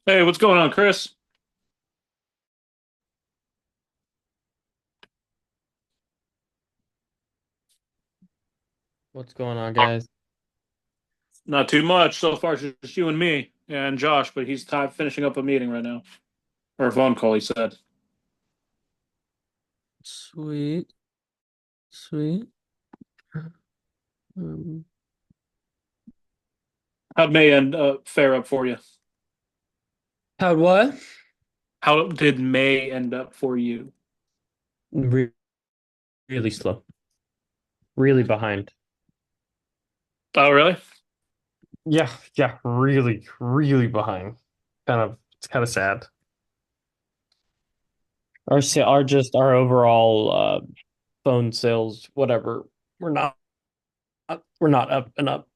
Hey, what's going on, Chris? What's going on, guys? Not too much so far. It's just you and me and Josh, but he's finishing up a meeting right now or a phone call. He said, Sweet, sweet. Um, "How'd May end fare up for you? How'd what? How did May end up for you?" Re Really slow, really behind. Oh, really? Yeah, really behind. It's kind of sad. Our overall phone sales, whatever. We're not we're not up and up.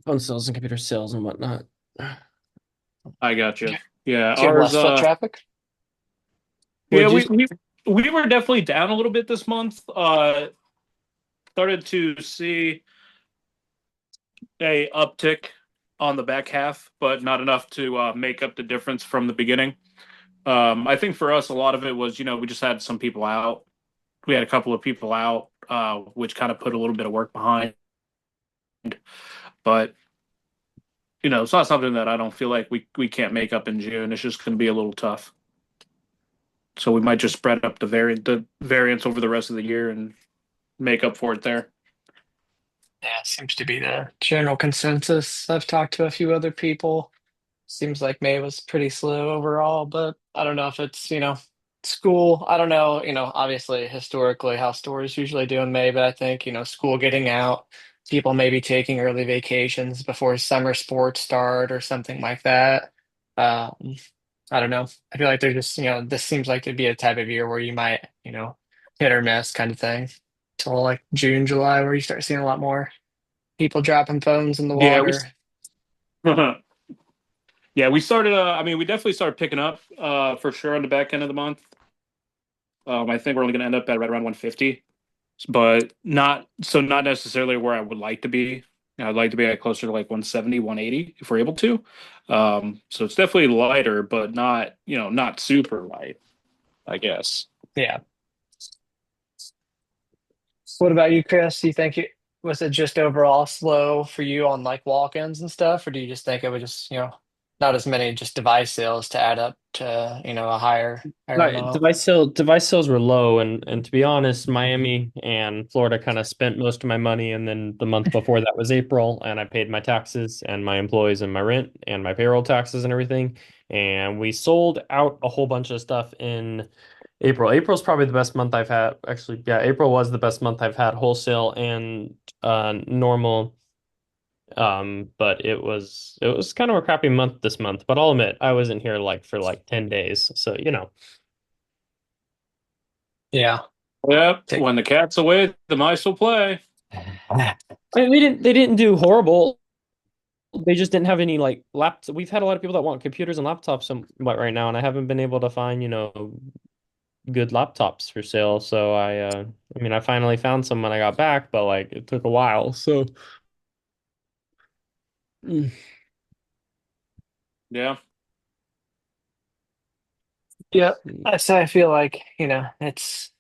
Phone sales and computer sales and whatnot. I got Do you. Yeah, you have ours. less foot traffic? Yeah, Would you? we were definitely down a little bit this month. Started to see a uptick on the back half, but not enough to make up the difference from the beginning. I think for us, a lot of it was, we just had some people out. We had a couple of people out, which kind of put a little bit of work behind. But it's not something that I don't feel like we can't make up in June. It's just going to be a little tough. So we might just spread up the variance over the rest of the year and make up for it there. Yeah, seems to be the general consensus. I've talked to a few other people. Seems like May was pretty slow overall, but I don't know if it's, school. I don't know, obviously historically how stores usually do in May, but I think, school getting out, people maybe taking early vacations before summer sports start or something like that. Um, I don't know. I feel like they're just, this seems like it'd be a type of year where you might, hit or miss kind of thing till like June, July, where you start seeing a lot more people dropping phones in the Yeah, water. yeah, we started. I mean, we definitely started picking up for sure on the back end of the month. I think we're only going to end up at right around 150, but not necessarily where I would like to be. I'd like to be at closer to like 170, 180 if we're able to. So it's definitely lighter, but not super light, I guess. Yeah. What about you, Chris? Do you think it was it just overall slow for you on like walk-ins and stuff, or do you just think it was just, not as many just device sales to add up to, a higher Right, amount? device sales were low, and to be honest, Miami and Florida kind of spent most of my money, and then the month before that was April, and I paid my taxes and my employees and my rent and my payroll taxes and everything, and we sold out a whole bunch of stuff in April. April's probably the best month I've had. Actually, yeah, April was the best month I've had wholesale and normal. But it was kind of a crappy month this month, but I'll admit I wasn't here like for like 10 days, so you know. Yeah. Yep. Take- When the cat's away, the mice will play. I mean, they didn't do horrible. They just didn't have any like laptops. We've had a lot of people that want computers and laptops right now, and I haven't been able to find, good laptops for sale. So I mean, I finally found some when I got back, but like it took a while. So mm, Yeah. Yeah. I feel like, it's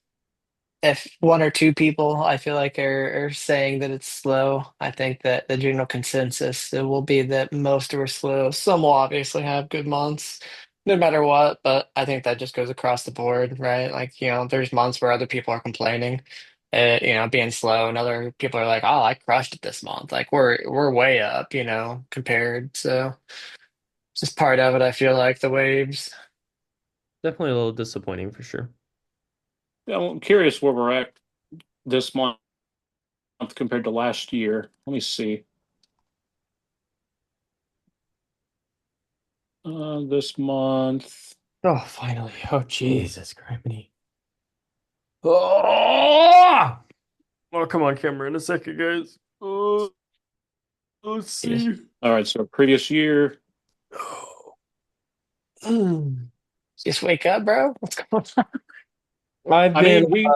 if one or two people I feel like are saying that it's slow, I think that the general consensus it will be that most are slow. Some will obviously have good months, no matter what, but I think that just goes across the board, right? Like, there's months where other people are complaining, being slow, and other people are like, "Oh, I crushed it this month." Like we're way up, compared. So it's just part of it. I feel like the waves. definitely a little disappointing for sure. Yeah, well, I'm curious where we're at this month compared to last year. Let me see. This month. Oh, finally. Oh, Jesus, criminy. Oh! Oh, come on, camera in a second, guys. Oh, let's Just, see. All right, so previous year. just wake up, bro. What's going on? I've I been, mean, we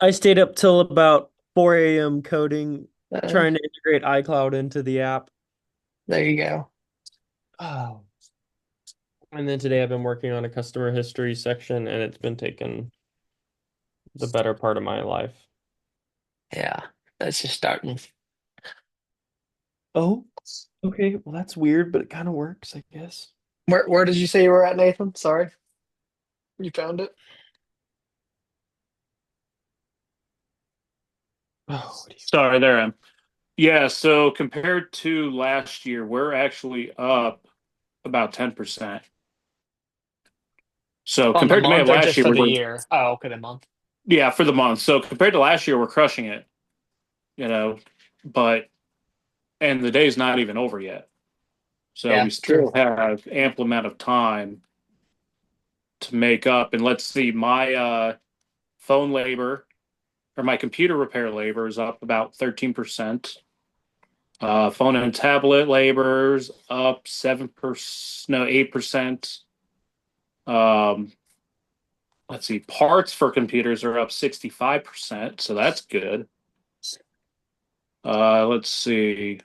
I stayed up till about 4 a.m. coding, Uh, trying to integrate iCloud into the app. there you go. Oh. And then today I've been working on a customer history section, and it's been taking the better part of my life. Yeah, that's just starting. Oh, okay. Well, that's weird, but it kind of works, I guess. Where did you say you were at, Nathan? Sorry, you found it. Oh, what do Sorry, there I am. Yeah, so compared to last year, we're actually up about 10%. So On the compared to May of month or last just year, for we the were, year? Oh, okay, the month. yeah, for the month. So compared to last year, we're crushing it, you know, but, and the day's not even over yet. So Yeah, we true. still have ample amount of time to make up. And let's see, my phone labor or my computer repair labor is up about 13%. Phone and tablet labor's up 7%, no, 8%. Um, let's see, parts for computers are up 65%, so that's good. Let's see,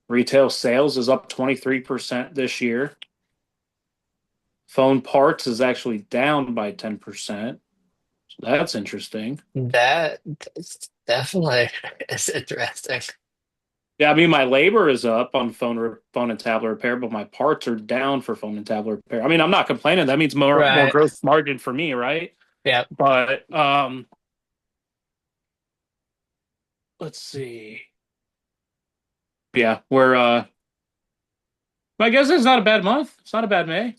retail sales is up 23% this year. Phone parts is actually down by 10%. So that's interesting. That's definitely is interesting. Yeah, I mean, my labor is up on phone and tablet repair, but my parts are down for phone and tablet repair. I mean, I'm not complaining. That means more Right. gross margin for me, right? Yeah. But let's see. Yeah, we're I guess it's not a bad month. It's not a bad May.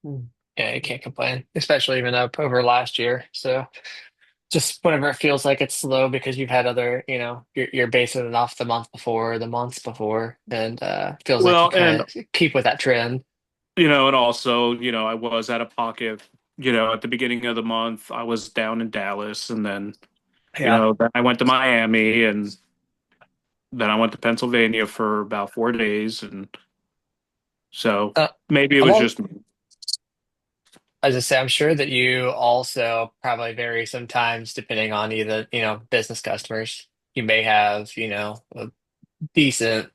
you? Yeah, you can't complain, especially even up over last year. So just whenever it feels like it's slow because you've had other, you're basing it off the month before, or the months before, and feels like you Well, and kind of keep with that trend. and also, I was out of pocket. At the beginning of the month, I was down in Dallas, and then, Yeah. then I went to Miami, and then I went to Pennsylvania for about 4 days, and so Uh, maybe it I'm was all, just me. as I say, I'm sure that you also probably vary sometimes depending on either, business customers. You may have, a decent,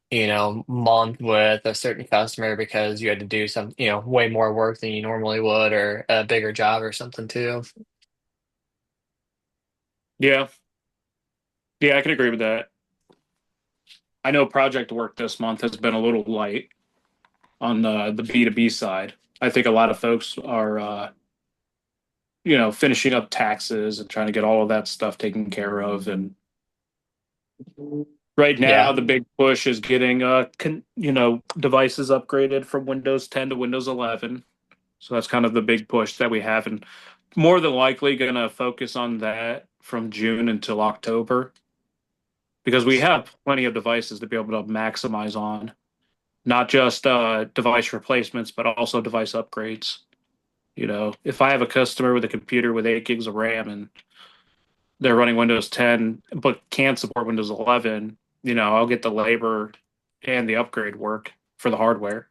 month with a certain customer because you had to do some, way more work than you normally would, or a bigger job or something too. Yeah, yeah, I can agree with that. I know project work this month has been a little light on the B2B side. I think a lot of folks are finishing up taxes and trying to get all of that stuff taken care of. And right now, Yeah. the big push is getting devices upgraded from Windows 10 to Windows 11. So that's kind of the big push that we have, and more than likely going to focus on that from June until October because we have plenty of devices to be able to maximize on, not just device replacements, but also device upgrades. If I have a customer with a computer with 8 gigs of RAM and they're running Windows 10 but can't support Windows 11, I'll get the labor and the upgrade work for the hardware.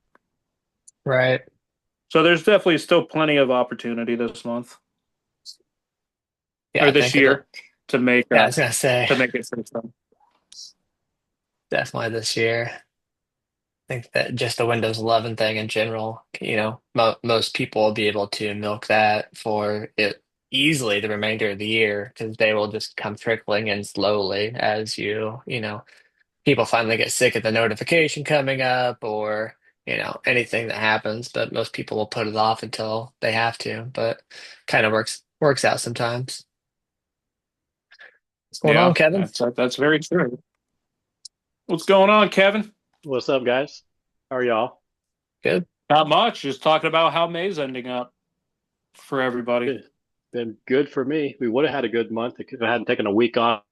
Right. So there's definitely still plenty of opportunity this month Yeah, or I this think it'll, year to make yeah, I uh was gonna say to make it for some. definitely this year. I think that just the Windows 11 thing in general, most people will be able to milk that for it easily the remainder of the year because they will just come trickling in slowly as people finally get sick of the notification coming up, or, anything that happens. But most people will put it off until they have to, but kind of works out sometimes. What's going on, Yeah, Kevin? that's very true. What's going on, Kevin? What's up, guys? How are y'all? Good. Not much. Just talking about how May's ending up for everybody. Good. Been good for me. We would have had a good month if I hadn't taken a week off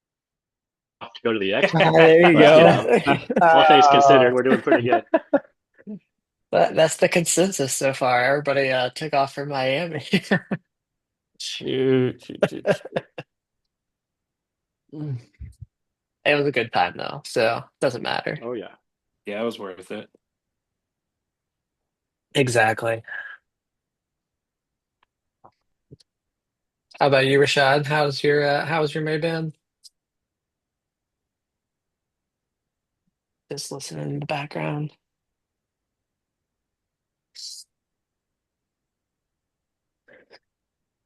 to go to the Expo. There you But, go. all things considered, we're doing pretty good. That's the consensus so far. Everybody took off for Miami. Shoot, shoot, shoot, shoot. It was a good time though, so doesn't matter. Oh, yeah. Yeah, it was worth it. Exactly. How about you, Rashad? How's your May been? Just listening in the background.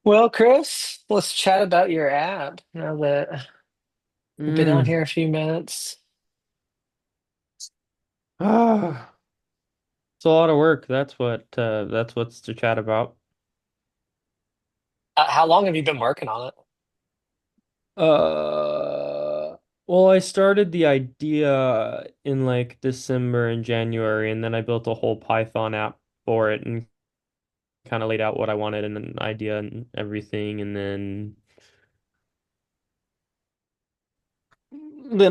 Well, Chris, let's chat about your app now that we've been on Mm. here a few minutes. Ah, it's a lot of work. That's what's to chat about. How long have you been working on it? Well, I started the idea in like December and January, and then I built a whole Python app for it and kind of laid out what I wanted and an idea and everything, and then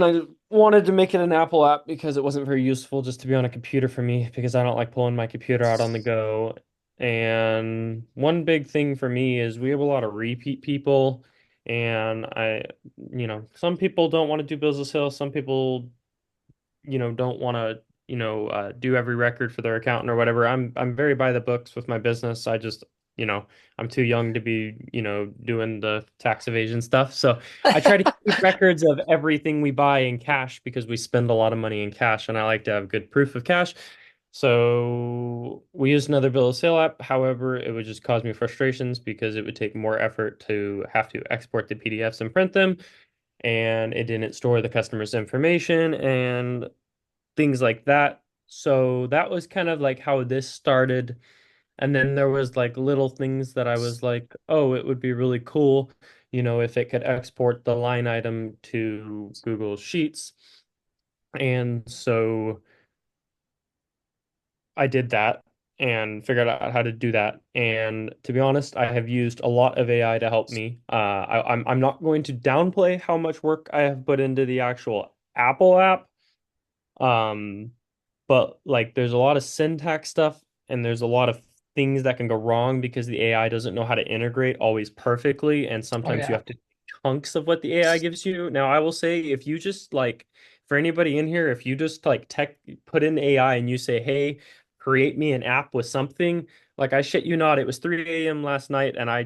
I wanted to make it an Apple app because it wasn't very useful just to be on a computer for me because I don't like pulling my computer out on the go. And one big thing for me is we have a lot of repeat people, and some people don't want to do business sales, some people don't want to do every record for their accountant or whatever. I'm very by the books with my business. I just you know I'm too young to be doing the tax evasion stuff, so I try to keep records of everything we buy in cash because we spend a lot of money in cash, and I like to have good proof of cash. So we used another bill of sale app. However, it would just cause me frustrations because it would take more effort to have to export the PDFs and print them, and it didn't store the customer's information and things like that. So that was kind of like how this started. And then there was like little things that I was like, oh, it would be really cool, if it could export the line item to Google Sheets. And so I did that and figured out how to do that. And to be honest, I have used a lot of AI to help me. I'm not going to downplay how much work I have put into the actual Apple app. Um, but like there's a lot of syntax stuff and there's a lot of things that can go wrong because the AI doesn't know how to integrate always perfectly, and Oh sometimes you yeah. have to chunks of what the AI gives you. Now, I will say if you just like for anybody in here, if you just like tech put in AI and you say, "Hey, create me an app with something," like I shit you not, it was 3 a.m. last night and I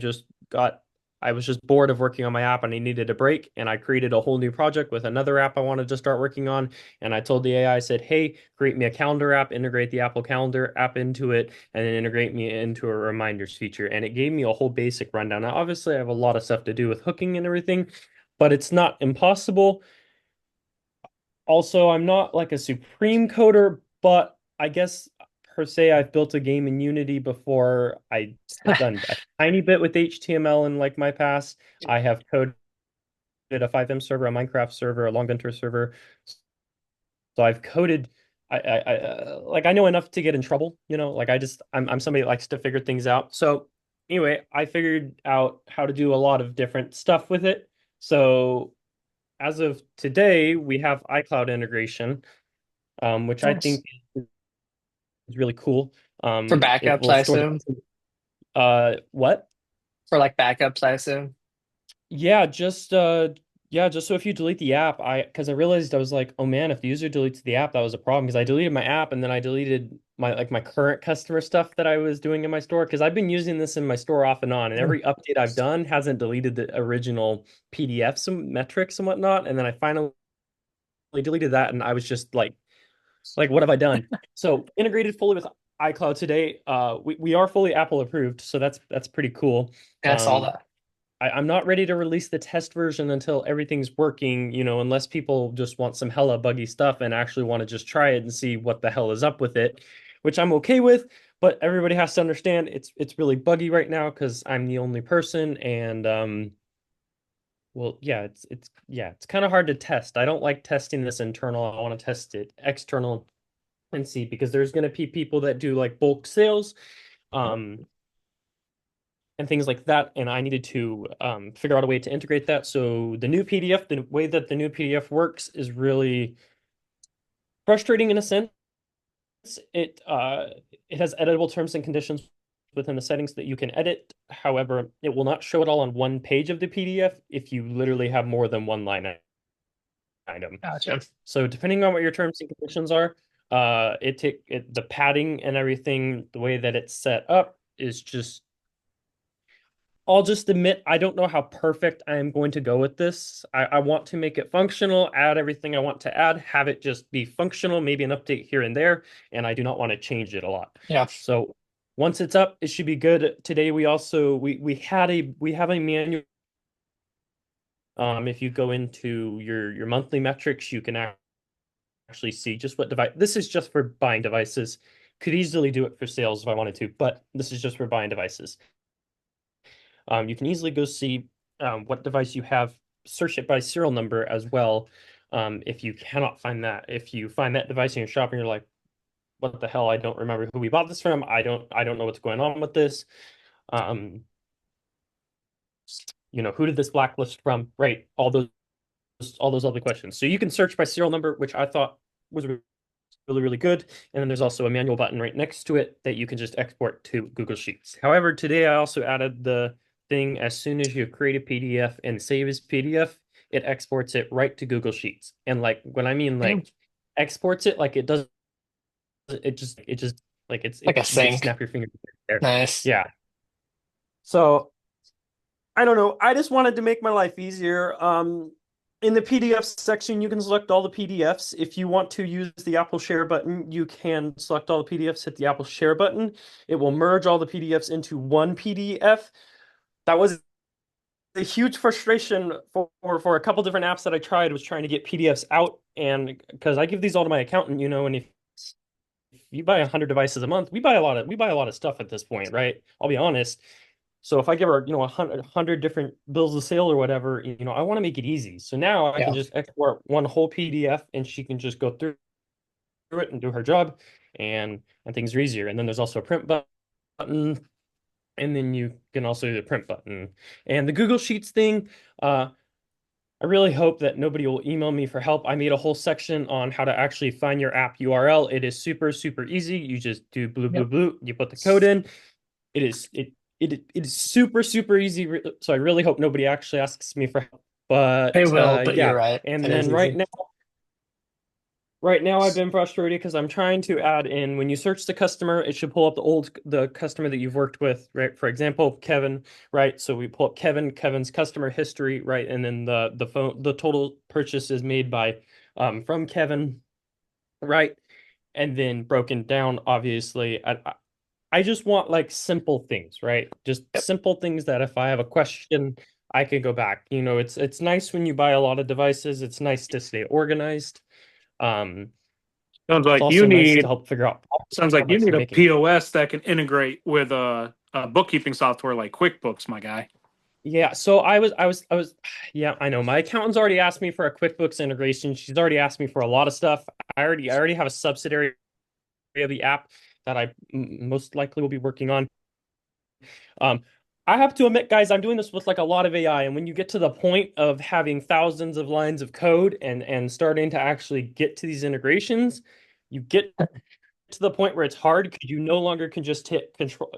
was just bored of working on my app and I needed a break, and I created a whole new project with another app I wanted to start working on. And I told the AI, I said, hey, create me a calendar app, integrate the Apple Calendar app into it, and then integrate me into a reminders feature. And it gave me a whole basic rundown. Now, obviously, I have a lot of stuff to do with hooking and everything, but it's not impossible. Also, I'm not like a supreme coder, but I guess per se, I've built a game in Unity before. I have done a tiny bit with HTML in like my past. I have coded a 5M server, a Minecraft server, a Long Venture server. So I've coded. Like I know enough to get in trouble, Like I'm somebody that likes to figure things out. So anyway, I figured out how to do a lot of different stuff with it. So as of today, we have iCloud integration, which I Nice. think is really cool. For It backups, will I store assume. the what? For like backups, I assume. Yeah, just so if you delete the app, because I realized I was like, oh man, if the user deletes the app, that was a problem because I deleted my app and then I deleted my current customer stuff that I was doing in my store because I've been using this in my store off and on, and Hmm. every update I've done hasn't deleted the original PDFs and metrics and whatnot. And then I finally deleted that and I was just like what have I done? So integrated fully with iCloud today. We are fully Apple approved, so that's pretty cool. Yeah, I saw Um, that. I'm not ready to release the test version until everything's working, unless people just want some hella buggy stuff and actually want to just try it and see what the hell is up with it, which I'm okay with. But everybody has to understand it's really buggy right now because I'm the only person, and well, yeah, it's kind of hard to test. I don't like testing this internal. I want to test it external and see because there's going to be people that do like bulk sales. Um, and things like that. And I needed to figure out a way to integrate that. So the way that the new PDF works is really frustrating in a sense. It has editable terms and conditions within the settings that you can edit. However, it will not show it all on one page of the PDF if you literally have more than one line item. Gotcha. So depending on what your terms and conditions are, the padding and everything, the way that it's set up is just I'll just admit I don't know how perfect I am going to go with this. I want to make it functional, add everything I want to add, have it just be functional, maybe an update here and there, and I do not want to change it a lot. Yeah. So once it's up, it should be good. Today we also we have a manual. If you go into your monthly metrics, you can actually see just what device. This is just for buying devices. Could easily do it for sales if I wanted to, but this is just for buying devices. You can easily go see what device you have, search it by serial number as well. If you cannot find that, if you find that device in your shop and you're like, what the hell? I don't remember who we bought this from. I don't know what's going on with this. Um, who did this blacklist from? Right. All those other questions. So you can search by serial number, which I thought was really, really good. And then there's also a manual button right next to it that you can just export to Google Sheets. However, today I also added the thing as soon as you create a PDF and save as PDF, it exports it right to Google Sheets. And like when I mean Yeah. like exports it, like it does it just like Like a you just sync. snap your finger there. Nice. Yeah. So I don't know. I just wanted to make my life easier. In the PDF section, you can select all the PDFs. If you want to use the Apple Share button, you can select all the PDFs, hit the Apple Share button. It will merge all the PDFs into one PDF. That was a huge frustration for a couple different apps that I tried, was trying to get PDFs out. And because I give these all to my accountant, and if you buy 100 devices a month, we buy a lot of stuff at this point, right? I'll be honest. So if I give her, 100 different bills of sale or whatever, I want to make it easy. So now I can Yeah. just export one whole PDF and she can just go through it and do her job, and things are easier. And then there's also a print button, and then you can also do the print button. And the Google Sheets thing, I really hope that nobody will email me for help. I made a whole section on how to actually find your app URL. It is super, super easy. You just do blue, blue, Yep. blue. You put the code in. It is super, super easy. So I really hope nobody actually asks me for help. They But will, but you're yeah. right. And It is then easy. right now I've been frustrated because I'm trying to add in, when you search the customer, it should pull up the customer that you've worked with, right? For example, Kevin, right? So we pull up Kevin's customer history, right? And then the total purchase is made by from Kevin, right? And then broken down, obviously. I just want like simple things, right? Just Yep. simple things that if I have a question, I can go back. It's nice when you buy a lot of devices. It's nice to stay organized. Um, Sounds it's like you also nice to need help figure out sounds like you projects need I'm a making. POS that can integrate with a bookkeeping software like QuickBooks, my guy. Yeah, so yeah, I know. My accountant's already asked me for a QuickBooks integration. She's already asked me for a lot of stuff. I already have a subsidiary of the app that I most likely will be working on. Um, I have to admit, guys, I'm doing this with like a lot of AI, and when you get to the point of having thousands of lines of code and starting to actually get to these integrations, you get to the point where it's hard because you no longer can just hit control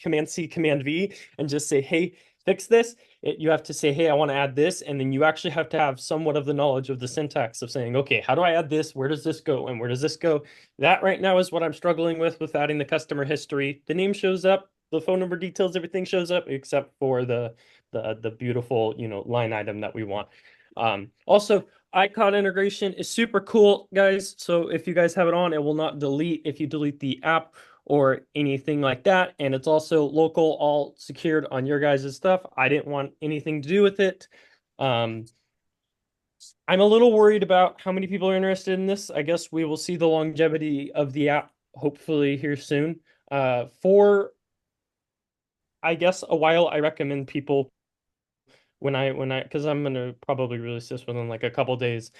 Command C, Command V, and just say, "Hey, fix this." You have to say, "Hey, I want to add this," and then you actually have to have somewhat of the knowledge of the syntax of saying, "Okay, how do I add this? Where does this go? And where does this go?" That right now is what I'm struggling with adding the customer history. The name shows up, the phone number details, everything shows up except for the beautiful, line item that we want. Also, icon integration is super cool, guys. So if you guys have it on, it will not delete if you delete the app or anything like that. And it's also local, all secured on your guys' stuff. I didn't want anything to do with it. Um, I'm a little worried about how many people are interested in this. I guess we will see the longevity of the app hopefully here soon. For I guess a while, I recommend people when I because I'm gonna probably release this within like a couple days.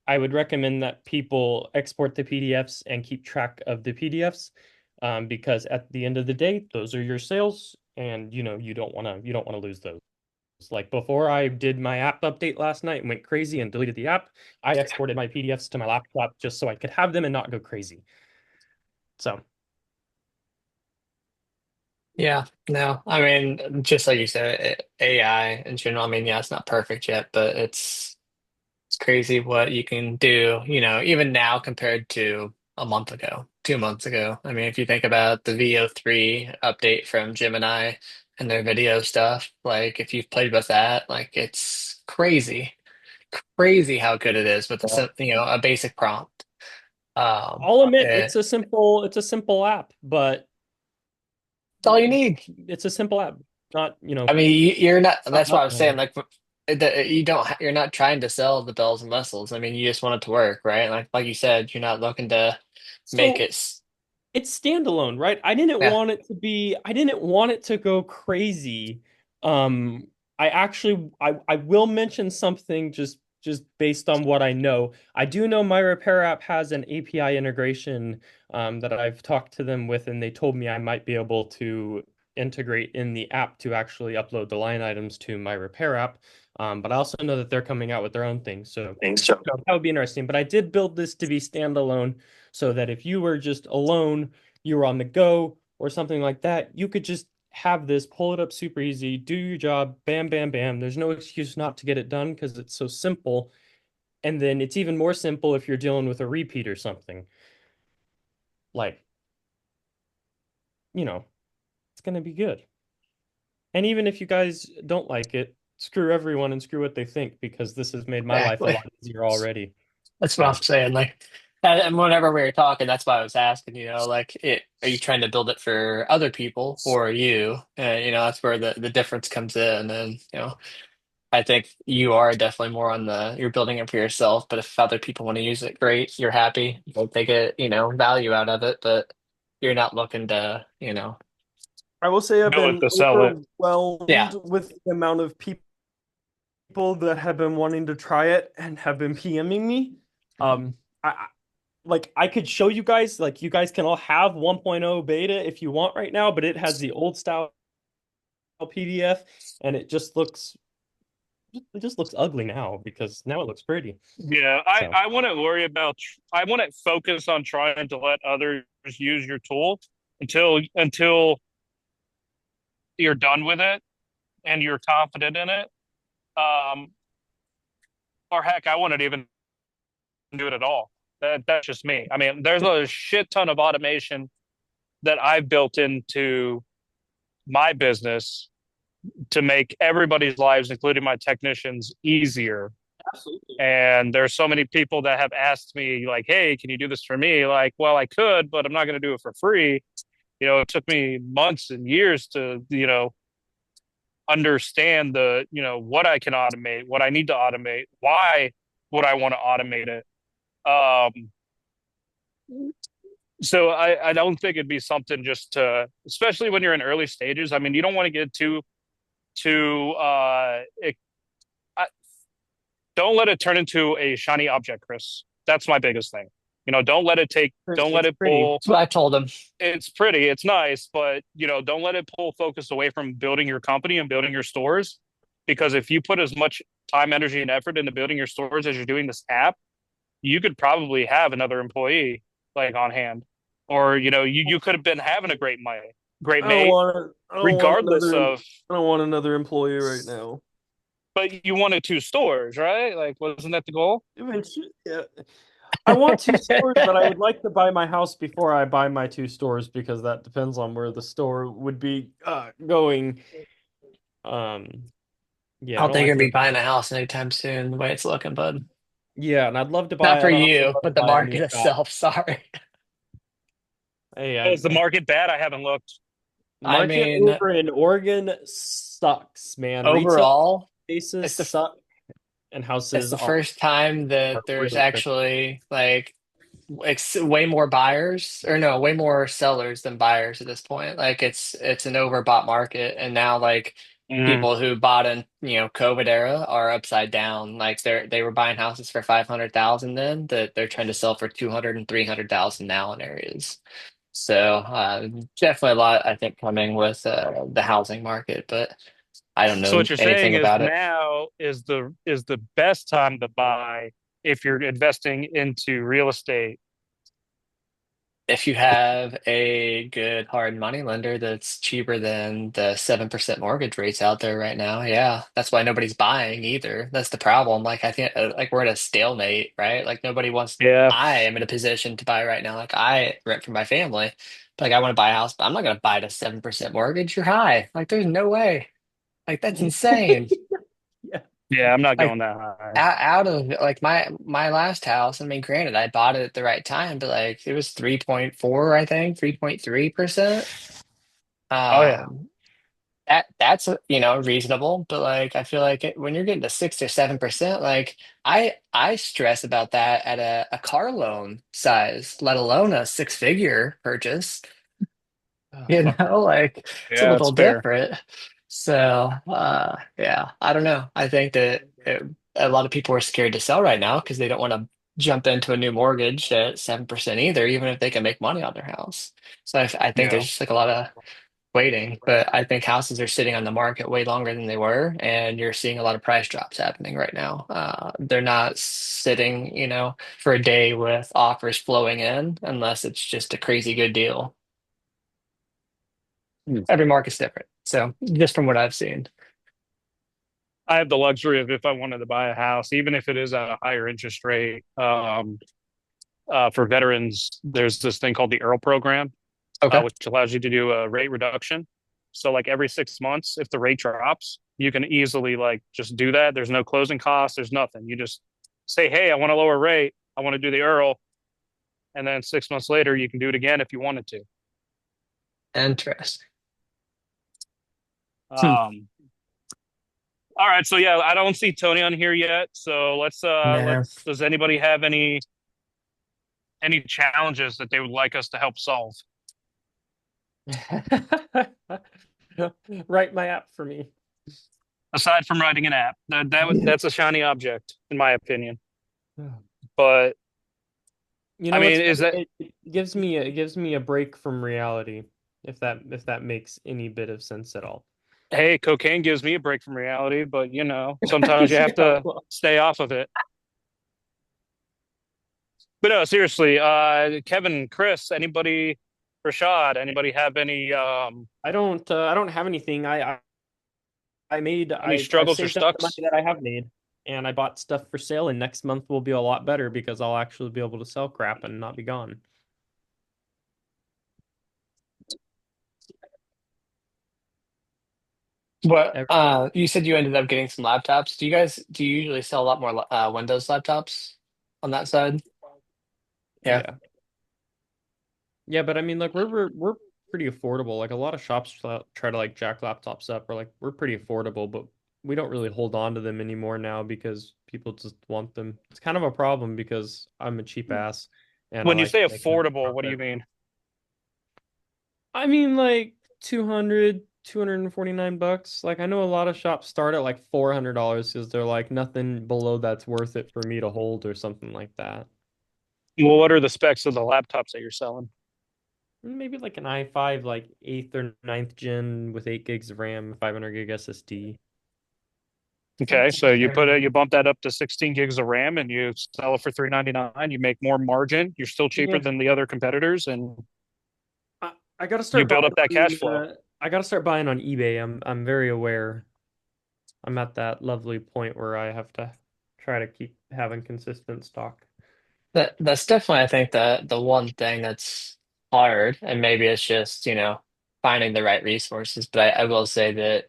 I would recommend that people export the PDFs and keep track of the PDFs, because at the end of the day, those are your sales, and you don't want to lose those. Like before I did my app update last night and went crazy and deleted the app, I exported my PDFs to my laptop just so I could have them and not go crazy. So Yeah, no, I mean, just like you said, AI in general, I mean, yeah, it's not perfect yet, but it's crazy what you can do, even now compared to a month ago, 2 months ago. I mean, if you think about the VO3 update from Gemini, and their video stuff. Like if you've played with that, like it's crazy how good it is with a basic prompt. Um, I'll admit eh, it's a simple app, but it's all you need. it's a simple app. Not, I mean, you're not. it's not That's why I was saying, nothing. like, you don't. You're not trying to sell the bells and whistles. I mean, you just want it to work, right? Like you said, you're not looking to make So it. it's standalone, right? Yeah, I didn't want it to go crazy. Um, I will mention something just based on what I know. I do know my repair app has an API integration that I've talked to them with, and they told me I might be able to integrate in the app to actually upload the line items to my repair app. But I also know that they're coming out with their own thing, so that would be interesting. But I did build this to be standalone so that if you were just alone, you were on the go or something like that, you could just have this, pull it up super easy, do your job, bam, bam, bam. There's no excuse not to get it done because it's so simple. And then it's even more simple if you're dealing with a repeat or something. Like, it's going to be good. And even if you guys don't like it, screw everyone and screw what they think because this has made my life a exactly. lot easier already. That's what I'm So, saying. Like, and whenever we were talking, that's why I was asking. Like, are you trying to build it for other people or you? And that's where the difference comes in. And I think you are definitely more on you're building it for yourself. But if other people want to use it, great. You're happy. They get value out of it, but you're not looking to I will say I've Build it been to sell it. overwhelmed yeah. with the amount of people that have been wanting to try it and have been PMing me. I like I could show you guys, like you guys can all have 1.0 beta if you want right now, but it has the old style PDF and it just looks ugly now because now it looks pretty. Yeah, So I wouldn't worry about. I wouldn't focus on trying to let others use your tool until you're done with it and you're confident in it. Um, or heck, I wouldn't even do it at all. That's just me. I mean, there's a shit ton of automation that I've built into my business to make everybody's lives, including my technicians, easier. absolutely. And there's so many people that have asked me, like, hey, can you do this for me? Like, well, I could, but I'm not going to do it for free. It took me months and years to, understand what I can automate, what I need to automate, why would I want to automate it. Um, so I don't think it'd be something just to, especially when you're in early stages. I mean, you don't want to get too don't let it turn into a shiny object, Chris. That's my biggest thing. Don't let It's it pretty. pull. That's what I told him. It's pretty, it's nice, but don't let it pull focus away from building your company and building your stores. Because if you put as much time, energy, and effort into building your stores as you're doing this app, you could probably have another employee like on hand, or you could have been having a great mate, regardless of. I don't want another employee right now. But you wanted two stores, right? Like, wasn't that the goal? Yeah. I want two stores, but I would like to buy my house before I buy my two stores because that depends on where the store would be going. Um, I yeah, I don't don't think you're like gonna be to. buying a house anytime soon, the way it's looking, bud. Yeah, and I'd love to Not buy. for I'd also you, love to but the buy a new market shop. itself. Sorry. Hey, Is the market bad? I haven't looked. the I market mean, over in Oregon sucks, man. Retail overall, spaces it's the suck, and it's houses the are first time that there's really expensive. actually like way more buyers or no, way more sellers than buyers at this point. Like it's an overbought market, and now like Mm. people who bought in COVID era are upside down. Like they were buying houses for 500,000 then that they're trying to sell for 200 and 300,000 now in areas. So definitely a lot I think coming with the housing market, but I don't So know what you're saying anything is about it. now is the best time to buy if you're investing into real estate. if you have a good hard money lender that's cheaper than the 7% mortgage rates out there right now, yeah, that's why nobody's buying either. That's the problem. Like I think like we're at a stalemate, right? Like nobody wants. Yeah. I am in a position to buy right now. Like I rent for my family, but like I want to buy a house, but I'm not going to buy at a 7% mortgage. You're high. Like there's no way. Like that's insane. Yeah. Yeah, I'm not Like going that high. out of like my last house, I mean, granted, I bought it at the right time, but like it was 3.4, I think, 3.3%. Oh yeah. Um, that's reasonable, but like I feel like when you're getting to 6 or 7%, like I stress about that at a car loan size, let alone a six-figure purchase. Oh, You fuck know, like it's a Yeah, that's little fair. different. So, yeah, I don't know. I think that a lot of people are scared to sell right now because they don't want to jump into a new mortgage at 7% either, even if they can make money on their house. So I think Yeah. there's just like a lot of waiting, but I think houses are sitting on the market way longer than they were, and you're seeing a lot of price drops happening right now. They're not sitting, for a day with offers flowing in unless it's just a crazy good deal. Hmm. Every market's different. So just from what I've seen. I have the luxury of if I wanted to buy a house, even if it is at a higher interest rate, for veterans, there's this thing called the Earl program, Okay. which allows you to do a rate reduction. So like every 6 months, if the rate drops, you can easily like just do that. There's no closing costs. There's nothing. You just say, hey, I want a lower rate. I want to do the Earl. And then 6 months later, you can do it again if you wanted to. Interesting. Hmm. Um, all right. So yeah, I don't see Tony on here yet. So No. let's does anybody have any challenges that they would like us to help solve? Write my app for me. Aside from writing an app. That's a shiny object, in my opinion. But You I know what's mean, funny? is that It gives me a break from reality, if that makes any bit of sense at all. hey, cocaine gives me a break from reality, but sometimes you have Yeah, to well, stay off of it. But no, seriously, Kevin, Chris, anybody, Rashad, anybody have I don't have anything. I made any I've struggles or saved up the money stucks? that I have made, and I bought stuff for sale, and next month will be a lot better because I'll actually be able to sell crap and not be gone. What Ev- you said you ended up getting some laptops. Do you usually sell a lot more Windows laptops on that side? Yeah. Yeah. Yeah, but I mean, like we're pretty affordable. Like a lot of shops try to like jack laptops up, or like we're pretty affordable, but we don't really hold on to them anymore now because people just want them. It's kind of a problem because I'm a cheap ass and I When you like say to make my affordable, what do you profit. mean? I mean, like 249 bucks. Like I know a lot of shops start at like $400 because they're like nothing below that's worth it for me to hold or something like that. Well, what are the specs of the laptops that you're selling? Maybe like an i5, like eighth or ninth gen with 8 gigs of RAM, 500 gig SSD. Okay, so you bump that up to 16 gigs of RAM and you sell it for 399. You make more margin. You're still cheaper Yeah, than the other competitors, and I gotta you start build buying up that cash flow. I gotta start buying on eBay. I'm very aware. I'm at that lovely point where I have to try to keep having consistent stock. That's definitely, I think, the one thing that's hard, and maybe it's just, finding the right resources. But I will say that,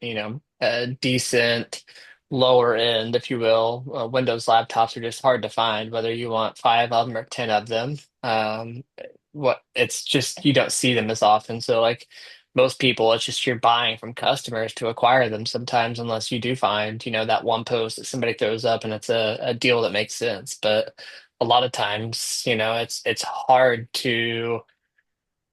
a decent lower end, if you will, Windows laptops are just hard to find, whether you want five of them or 10 of them. It's just you don't see them as often. So like most people, it's just you're buying from customers to acquire them sometimes, unless you do find, that one post that somebody throws up and it's a deal that makes sense. But a lot of times, it's hard to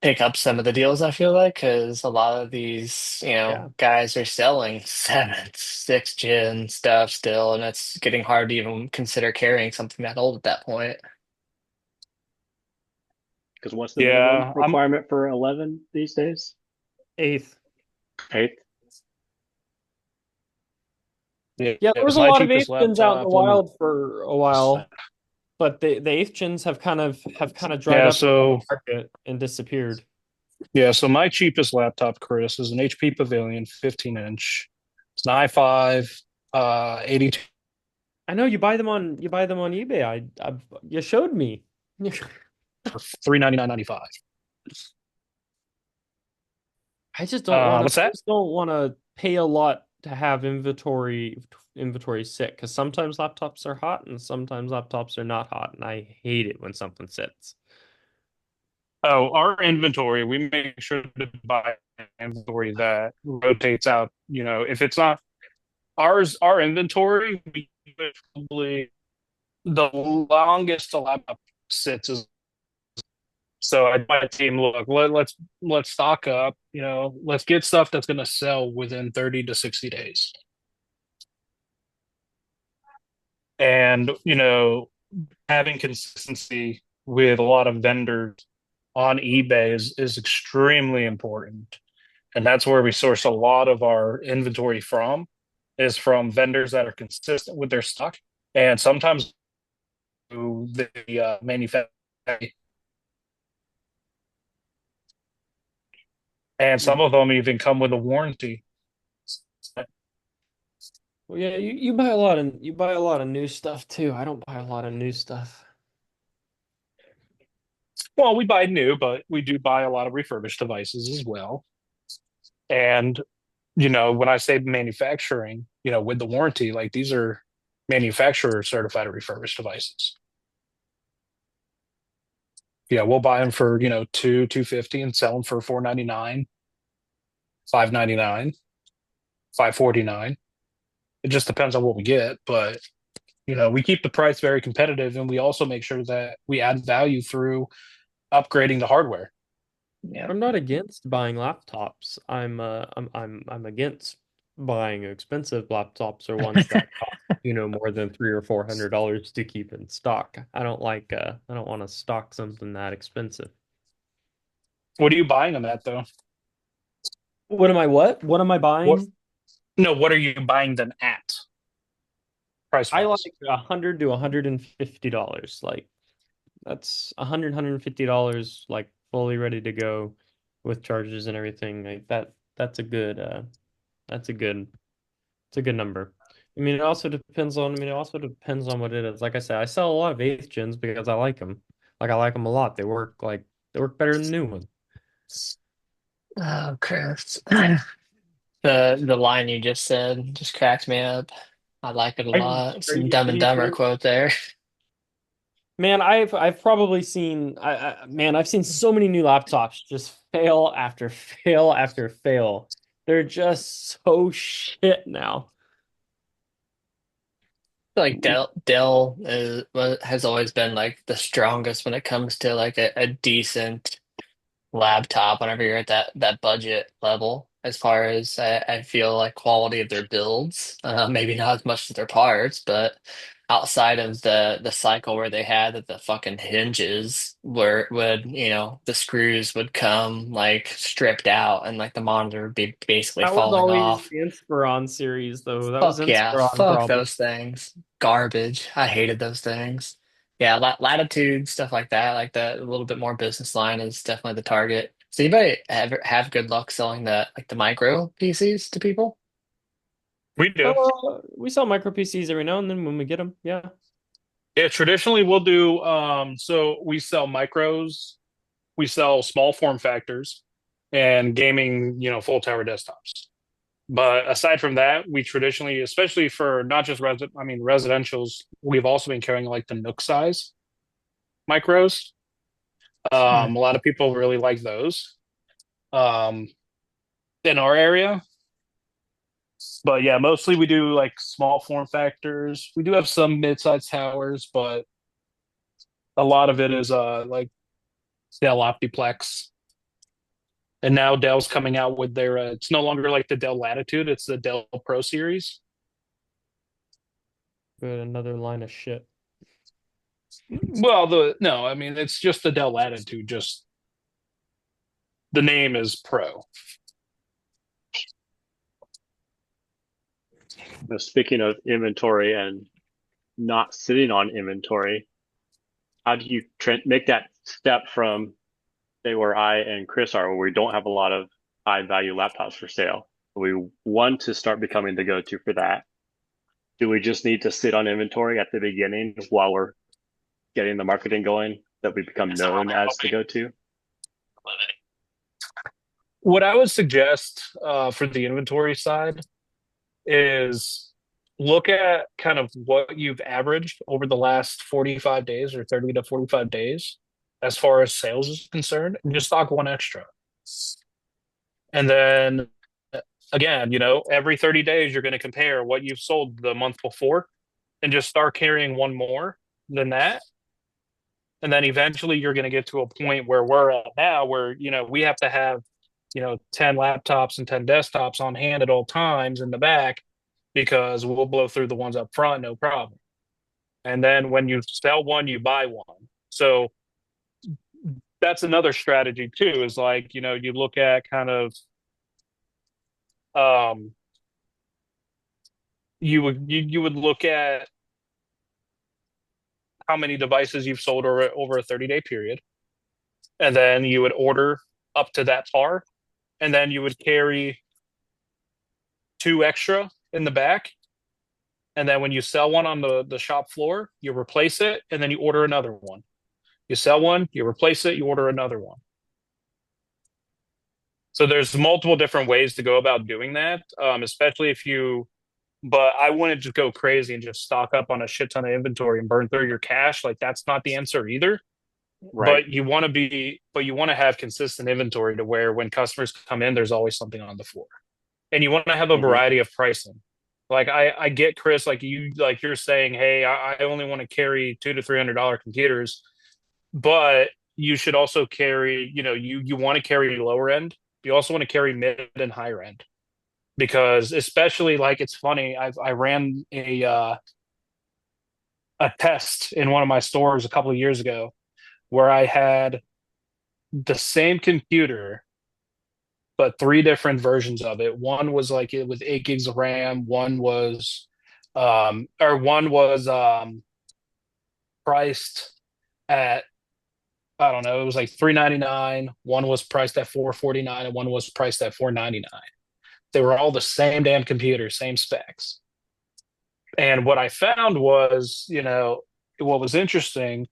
pick up some of the deals, I feel like, because a lot of these, Yeah. guys are selling seventh, sixth gen stuff still, and it's getting hard to even consider carrying something that old at that point. Because what's the minimum Yeah, I'm requirement for 11 these days? Eighth. Eighth. yeah, Yeah, there was a my lot of cheapest eighth gens out in the laptop. Let me wild for a while, but the eighth gens have kind of dried Yeah, up in the so market and disappeared. so my cheapest laptop, Chris, is an HP Pavilion 15-inch. It's an i5, 82 I know you buy them on eBay. You showed me. for 399.95. I just don't want to. What's I that? just don't want to pay a lot to have inventory sit because sometimes laptops are hot and sometimes laptops are not hot, and I hate it when something sits. Oh, our inventory, we make sure to buy inventory that rotates out. If it's not our inventory, we probably the longest a laptop sits is. So I my team, look, let's stock up. Let's get stuff that's going to sell within 30 to 60 days. And having consistency with a lot of vendors on eBay is extremely important. And that's where we source a lot of our inventory from, is from vendors that are consistent with their stock. And sometimes the manufacturer, and some of them even come with a warranty. Well, yeah, you buy a lot of new stuff too. I don't buy a lot of new stuff. Well, we buy new, but we do buy a lot of refurbished devices as well. And when I say manufacturing, with the warranty, like these are manufacturer certified refurbished devices. Yeah, we'll buy them for, 250 and sell them for 499, 599, 549. It just depends on what we get, but we keep the price very competitive, and we also make sure that we add value through upgrading the hardware. Yeah. I'm not against buying laptops. I'm against buying expensive laptops or ones that cost, more than $300 or $400 to keep in stock. I don't want to stock something that expensive. What are you buying them at, though? What? What am I What? buying? No, what are you buying them at, price I like wise? $100 to $150. Like that's $150, like fully ready to go with charges and everything. Like that that's a good it's a good number. It also depends on what it is. Like I said, I sell a lot of eighth gens because I like them. Like I like them a lot. They work better than the new ones. Oh, Chris. The line you just said just cracked me up. I like it a Are you lot. are Some you Dumb are and you Dumber serious? quote there. Man, I've probably seen I've seen so many new laptops just fail after fail after fail. They're just so shit now. Like Dell has always been like the strongest when it comes to like a decent laptop whenever you're at that budget level as far as I feel like quality of their builds. Maybe not as much as their parts, but outside of the cycle where they had that the fucking hinges where the screws would come like stripped out and like the monitor would be basically That was falling always off. the Inspiron series, though. That was Fuck yeah, Inspiron fuck problem. those things. Garbage. I hated those things. Yeah, Latitude, stuff like that, like the a little bit more business line is definitely the target. So anybody ever have good luck selling the micro PCs to people? We do. We sell micro PCs every now and then when we get them. Yeah. Yeah, traditionally we'll do so we sell micros, we sell small form factors and gaming, full tower desktops. But aside from that, we traditionally, especially for not just residentials, we've also been carrying like the Nook size micros. Hmm. A lot of people really like those um, in our area. But yeah, mostly we do like small form factors. We do have some mid-sized towers, but a lot of it is like Dell Optiplex. And now Dell's coming out with their it's no longer like the Dell Latitude, it's the Dell Pro series. Good. Another line of shit. Well, the no, I mean it's just the Dell Latitude, just the name is Pro. Speaking of inventory and not sitting on inventory, how do you make that step from say where I and Chris are, where we don't have a lot of high value laptops for sale. We want to start becoming the go-to for that. Do we just need to sit on inventory at the beginning while we're getting the marketing going that we become known as the go-to? What I would suggest for the inventory side is look at kind of what you've averaged over the last 45 days or 30 to 45 days as far as sales is concerned, and just stock one extra. And then again, every 30 days you're going to compare what you've sold the month before and just start carrying one more than that. And then eventually you're going to get to a point where we're at now where, we have to have, 10 laptops and 10 desktops on hand at all times in the back because we'll blow through the ones up front, no problem. And then when you sell one, you buy one. So that's another strategy too, is like, you look at kind of, um, you would look at how many devices you've sold over a 30-day period. And then you would order up to that par. And then you would carry two extra in the back. And then when you sell one on the shop floor, you replace it and then you order another one. You sell one, you replace it, you order another one. So there's multiple different ways to go about doing that, especially if you, but I wouldn't just go crazy and just stock up on a shit ton of inventory and burn through your cash. Like that's not the answer either. Right. But you want to have consistent inventory to where when customers come in, there's always something on the floor. And you want to have a Mm-hmm. variety of pricing. Like I get Chris, like you're saying, hey, I only want to carry $200 to $300 computers, but you should also carry, you want to carry lower end. You also want to carry mid and higher end because especially like it's funny. I ran a test in one of my stores a couple of years ago where I had the same computer but three different versions of it. One was like it with 8 gigs of RAM. One was priced at I don't know, it was like $399. One was priced at $449, and one was priced at $499. They were all the same damn computer, same specs. And what I found was, what was interesting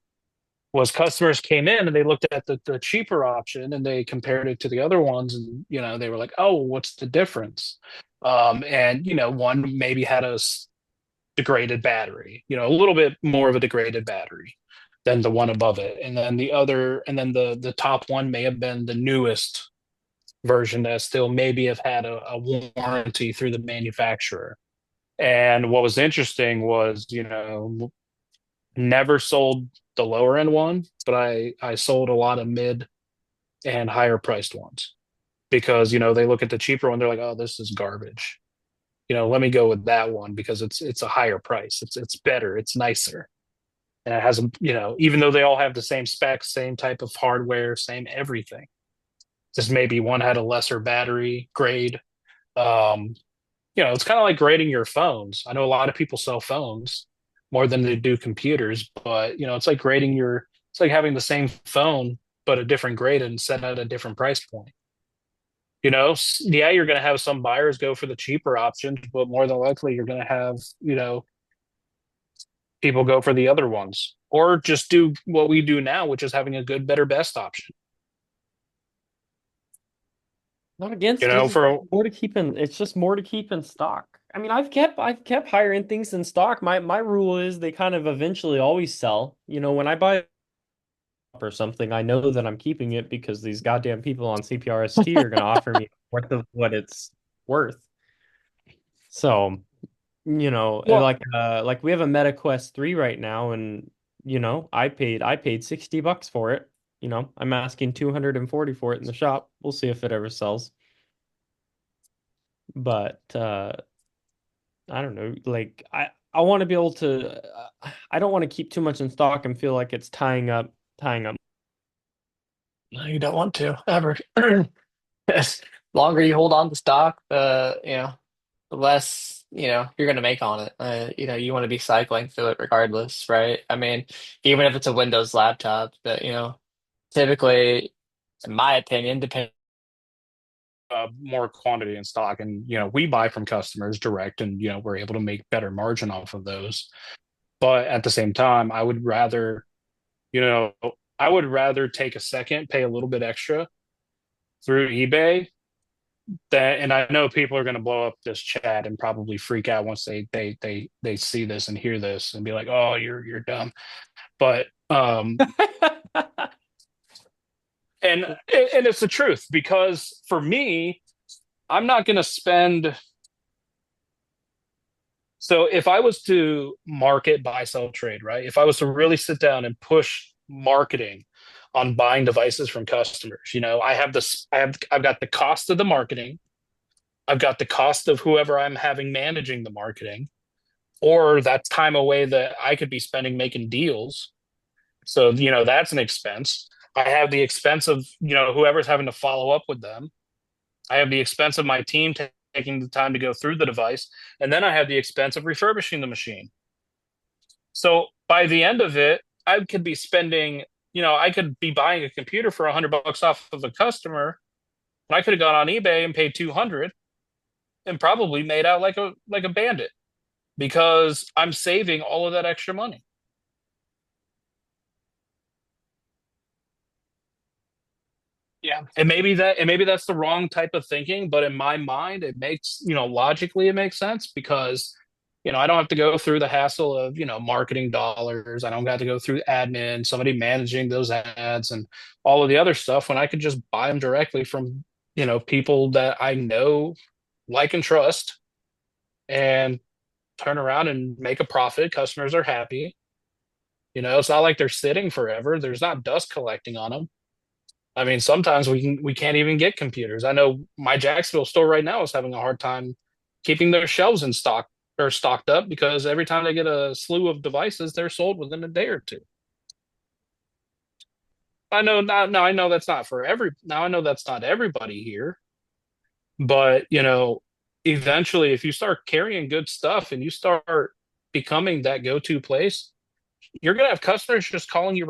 was customers came in and they looked at the cheaper option and they compared it to the other ones and they were like, oh, what's the difference? And one maybe had a degraded battery, a little bit more of a degraded battery than the one above it, and then the top one may have been the newest version that still maybe have had a warranty through the manufacturer. And what was interesting was never sold the lower end one, but I sold a lot of mid and higher priced ones because they look at the cheaper one, they're like, oh, this is garbage. Let me go with that one because it's a higher price. It's better, it's nicer. And it has even though they all have the same specs, same type of hardware, same everything. Just maybe one had a lesser battery grade. Um, it's kind of like grading your phones. I know a lot of people sell phones more than they do computers, but it's like it's like having the same phone but a different grade and set at a different price point. Yeah, you're going to have some buyers go for the cheaper options, but more than likely you're going to have people go for the other ones, or just do what we do now, which is having a good, better, best option. Not against it. For More to keep in. It's just more to keep in stock. I mean, I've kept higher end things in stock. My rule is they kind of eventually always sell. When I buy or something, I know that I'm keeping it because these goddamn people on CPRST are going to offer me worth of what it's worth. So, well, like we have a Meta Quest 3 right now, and I paid $60 for it. I'm asking 240 for it in the shop. We'll see if it ever sells. But I don't know. Like I want to be able to. I don't want to keep too much in stock and feel like it's tying up. No, you don't want to ever. As longer you hold on to stock, the less, you're going to make on it. You want to be cycling through it regardless, right? I mean, even if it's a Windows laptop, that, typically, in my opinion, depending. more quantity in stock, and we buy from customers direct, and we're able to make better margin off of those. But at the same time, you know I would rather take a second, pay a little bit extra through eBay. That, and I know people are going to blow up this chat and probably freak out once they see this and hear this and be like, "Oh, you're dumb." But and it's the truth, because for me, I'm not going to spend. So if I was to market, buy, sell, trade, right? If I was to really sit down and push marketing on buying devices from customers, I have this, I've got the cost of the marketing, I've got the cost of whoever I'm having managing the marketing, or that time away that I could be spending making deals. So, that's an expense. I have the expense of, whoever's having to follow up with them. I have the expense of my team taking the time to go through the device. And then I have the expense of refurbishing the machine. So by the end of it, I could be spending, I could be buying a computer for $100 off of a customer. And I could have gone on eBay and paid 200 and probably made out like a bandit, because I'm saving all of that extra money. Yeah. And maybe that's the wrong type of thinking, but in my mind, it makes, logically it makes sense, because, I don't have to go through the hassle of, marketing dollars. I don't have to go through admin, somebody managing those ads and all of the other stuff, when I could just buy them directly from, people that I know, like, and trust, and turn around and make a profit. Customers are happy. It's not like they're sitting forever. There's not dust collecting on them. I mean, sometimes we can't even get computers. I know my Jacksonville store right now is having a hard time keeping their shelves in stock or stocked up, because every time they get a slew of devices, they're sold within a day or two. I know now, I know that's not for every now I know that's not everybody here, but eventually, if you start carrying good stuff and you start becoming that go-to place, you're gonna have customers just calling you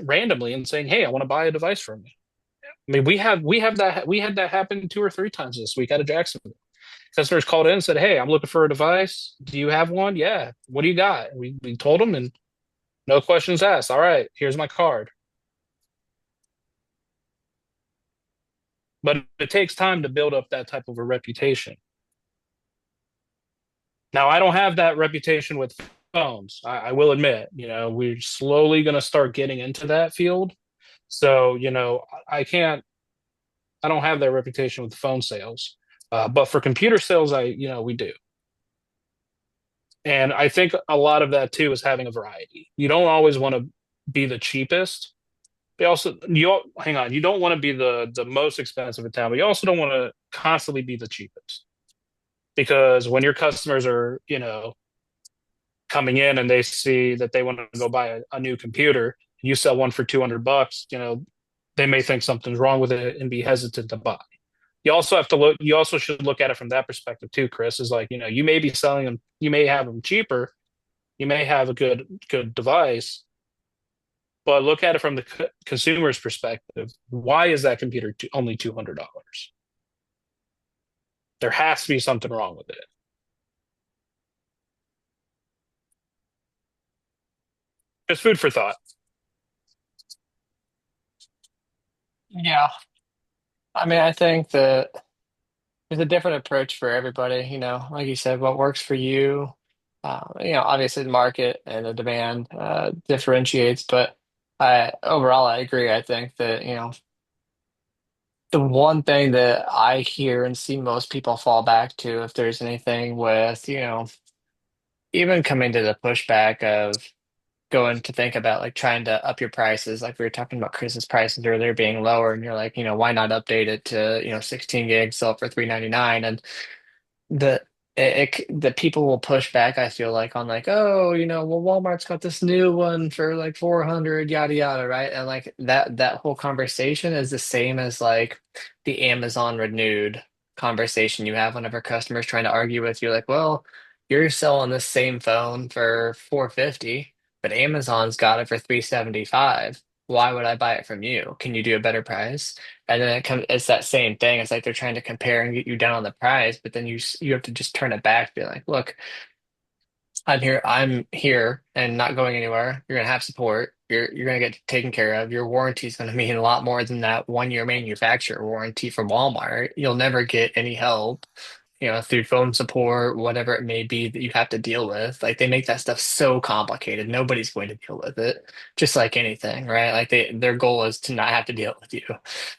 randomly and saying, "Hey, I want to buy a device from you." I mean, we had that happen 2 or 3 times this week out of Jacksonville. Customers called in and said, "Hey, I'm looking for a device. Do you have one? Yeah. What do you got?" We told them, and no questions asked. All right, here's my card. But it takes time to build up that type of a reputation. Now, I don't have that reputation with phones. I will admit, we're slowly going to start getting into that field. So, I can't, I don't have that reputation with phone sales. But for computer sales, we do. And I think a lot of that too is having a variety. You don't always want to be the cheapest. Hang on, you don't want to be the most expensive in town, but you also don't want to constantly be the cheapest. Because when your customers are, coming in and they see that they want to go buy a new computer, you sell one for $200, they may think something's wrong with it and be hesitant to buy. You also should look at it from that perspective too, Chris, is like, you may be selling them, you may have them cheaper, you may have a good device, but look at it from the consumer's perspective. Why is that computer only $200? There has to be something wrong with it. It's food for thought. Yeah. I mean, I think that there's a different approach for everybody, like you said, what works for you. Obviously the market and the demand differentiates, but I agree. I think that, the one thing that I hear and see most people fall back to, if there's anything with, even coming to the pushback of going to think about like trying to up your prices, like we were talking about Chris's prices earlier being lower, and you're like, why not update it to, 16 gigs, sell it for 399? And the the people will push back, I feel like, on like, oh, well, Walmart's got this new one for like 400, yada yada, right? And like that whole conversation is the same as like the Amazon renewed conversation you have whenever customers trying to argue with you, like, well, you're selling the same phone for 450, but Amazon's got it for 375. Why would I buy it from you? Can you do a better price? And then it's that same thing. It's like they're trying to compare and get you down on the price, but then you have to just turn it back, be like, look, I'm here and not going anywhere. You're gonna have support. You're gonna get taken care of. Your warranty is gonna mean a lot more than that 1 year manufacturer warranty from Walmart. You'll never get any help, through phone support, whatever it may be that you have to deal with. Like they make that stuff so complicated. Nobody's going to deal with it. Just like anything, right? Like their goal is to not have to deal with you.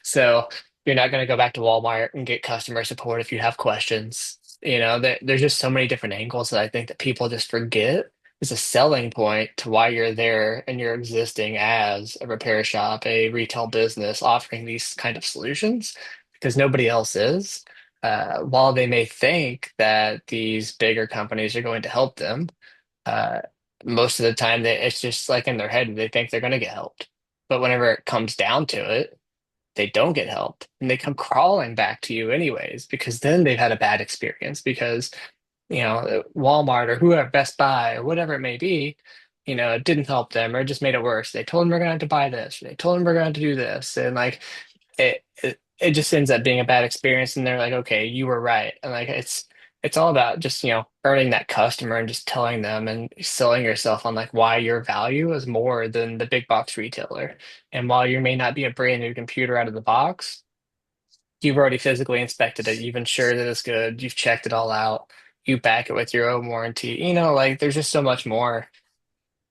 So you're not going to go back to Walmart and get customer support if you have questions. There's just so many different angles that I think that people just forget is a selling point to why you're there and you're existing as a repair shop, a retail business offering these kind of solutions because nobody else is. While they may think that these bigger companies are going to help them, uh, most of the time it's just like in their head, they think they're going to get helped. But whenever it comes down to it, they don't get help and they come crawling back to you anyways, because then they've had a bad experience because Walmart or whoever, Best Buy or whatever it may be, it didn't help them or it just made it worse. They told them we're going to have to buy this, or they told them we're going to have to do this. And like it just ends up being a bad experience. And they're like, okay, you were right. And like it's all about just, earning that customer and just telling them and selling yourself on like why your value is more than the big box retailer. And while you may not be a brand new computer out of the box, you've already physically inspected it. You've ensured that it's good. You've checked it all out. You back it with your own warranty. Like there's just so much more.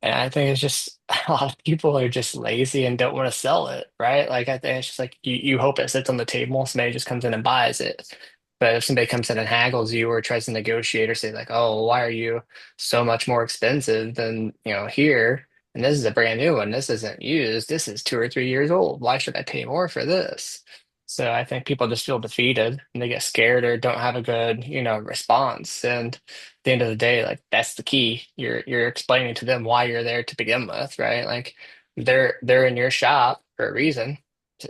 And I think it's just a lot of people are just lazy and don't want to sell it, right? Like I think it's just like you hope it sits on the table, somebody just comes in and buys it. But if somebody comes in and haggles you or tries to negotiate or say like, oh, why are you so much more expensive than, here? And this is a brand new one. This isn't used. This is 2 or 3 years old. Why should I pay more for this? So I think people just feel defeated and they get scared or don't have a good, response. And at the end of the day, like that's the key. You're explaining to them why you're there to begin with, right? Like they're in your shop for a reason.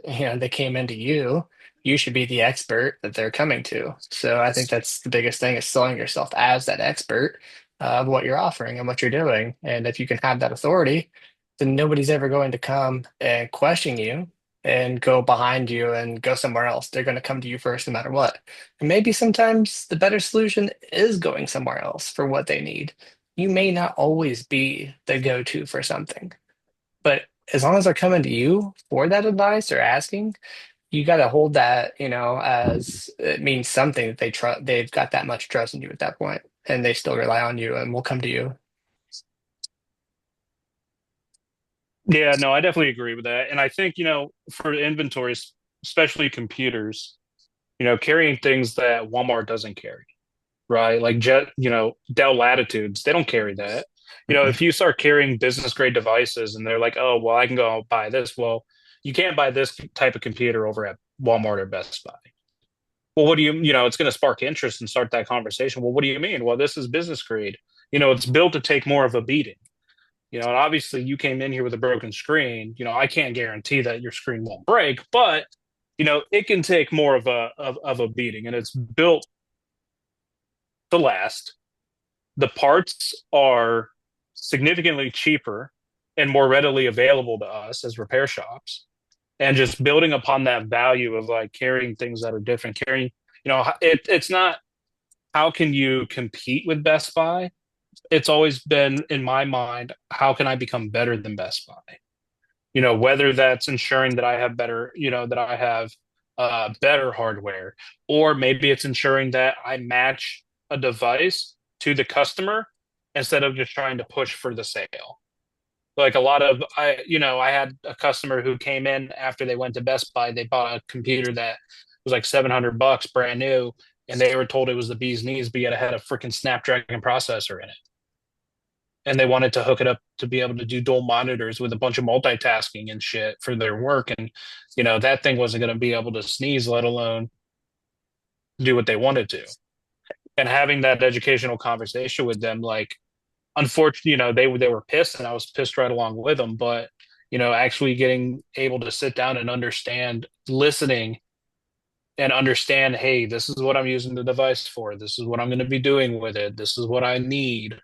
They came into you. You should be the expert that they're coming to. So I think that's the biggest thing is selling yourself as that expert of what you're offering and what you're doing. And if you can have that authority, then nobody's ever going to come and question you and go behind you and go somewhere else. They're going to come to you first no matter what. And maybe sometimes the better solution is going somewhere else for what they need. You may not always be the go-to for something, but as long as they're coming to you for that advice or asking, you got to hold that, as it means something that they've got that much trust in you at that point, and they still rely on you and will come to you. Yeah, no, I definitely agree with that. And I think, for inventories, especially computers, carrying things that Walmart doesn't carry, right? Like Dell Latitudes, they don't carry that. If you start carrying business grade devices and they're like, oh, well, I can go buy this. Well, you can't buy this type of computer over at Walmart or Best Buy. Well, what do it's going to spark interest and start that conversation. Well, what do you mean? Well, this is business grade. It's built to take more of a beating. And obviously you came in here with a broken screen. I can't guarantee that your screen won't break, but it can take more of a beating, and it's built to last. The parts are significantly cheaper and more readily available to us as repair shops. And just building upon that value of like carrying things that are different, it's not how can you compete with Best Buy? It's always been in my mind, how can I become better than Best Buy? Whether that's ensuring that I have better, that I have better hardware, or maybe it's ensuring that I match a device to the customer instead of just trying to push for the sale. Like I had a customer who came in after they went to Best Buy, they bought a computer that was like $700 brand new, and they were told it was the bee's knees, but yet it had a freaking Snapdragon processor in it. And they wanted to hook it up to be able to do dual monitors with a bunch of multitasking and shit for their work. And, that thing wasn't going to be able to sneeze, let alone do what they wanted to. And having that educational conversation with them, like, unfortunately, they were pissed and I was pissed right along with them. But, actually getting able to sit down and understand listening and understand, hey, this is what I'm using the device for. This is what I'm going to be doing with it. This is what I need.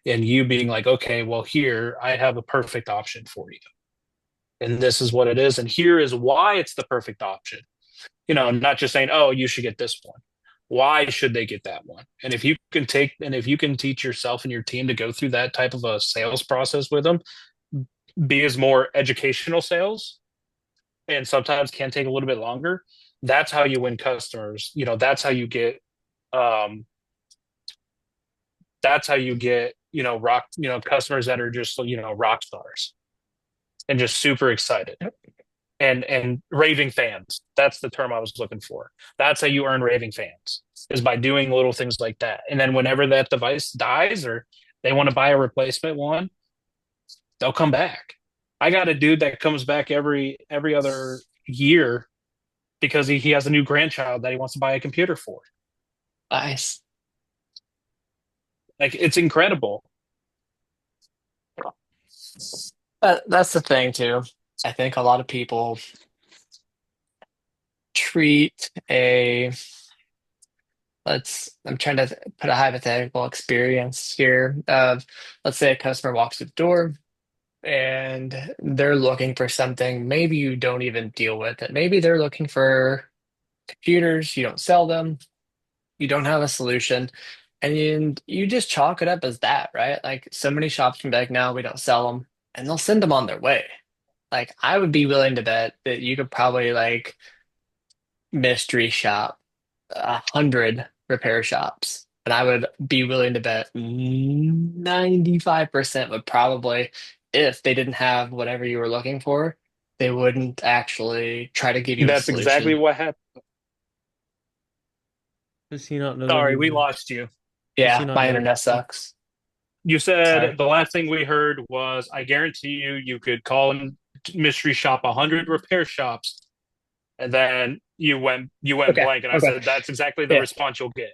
And you being like, okay, well, here I have a perfect option for you. And this is what it is. And here is why it's the perfect option. Not just saying, oh, you should get this one. Why should they get that one? And if you can teach yourself and your team to go through that type of a sales process with them, be as more educational sales, and sometimes can take a little bit longer. That's how you win customers. That's how you get um rock, customers that are just, rock stars and just super excited. And raving fans. That's the term I was looking for. That's how you earn raving fans, is by doing little things like that. And then whenever that device dies or they want to buy a replacement one, they'll come back. I got a dude that comes back every other year because he has a new grandchild that he wants to buy a computer for. Nice. Like, it's incredible. That's the thing too. I think a lot of people treat a I'm trying to put a hypothetical experience here of, let's say a customer walks through the door and they're looking for something. Maybe you don't even deal with it. Maybe they're looking for computers, you don't sell them, you don't have a solution, and you just chalk it up as that, right? Like so many shops can be like, no, we don't sell them, and they'll send them on their way. Like I would be willing to bet that you could probably like mystery shop 100 repair shops. And I would be willing to bet 95% would probably, if they didn't have whatever you were looking for, they wouldn't actually try to give you a That's exactly solution. what happened. Does he not know that Sorry, he we was? lost you. Does he Yeah, not my know? internet sucks. You said Sorry. the last thing we heard was, I guarantee you could call and mystery shop 100 repair shops, and then you went Okay. blank, and I Okay. said that's exactly the Yeah. response you'll get.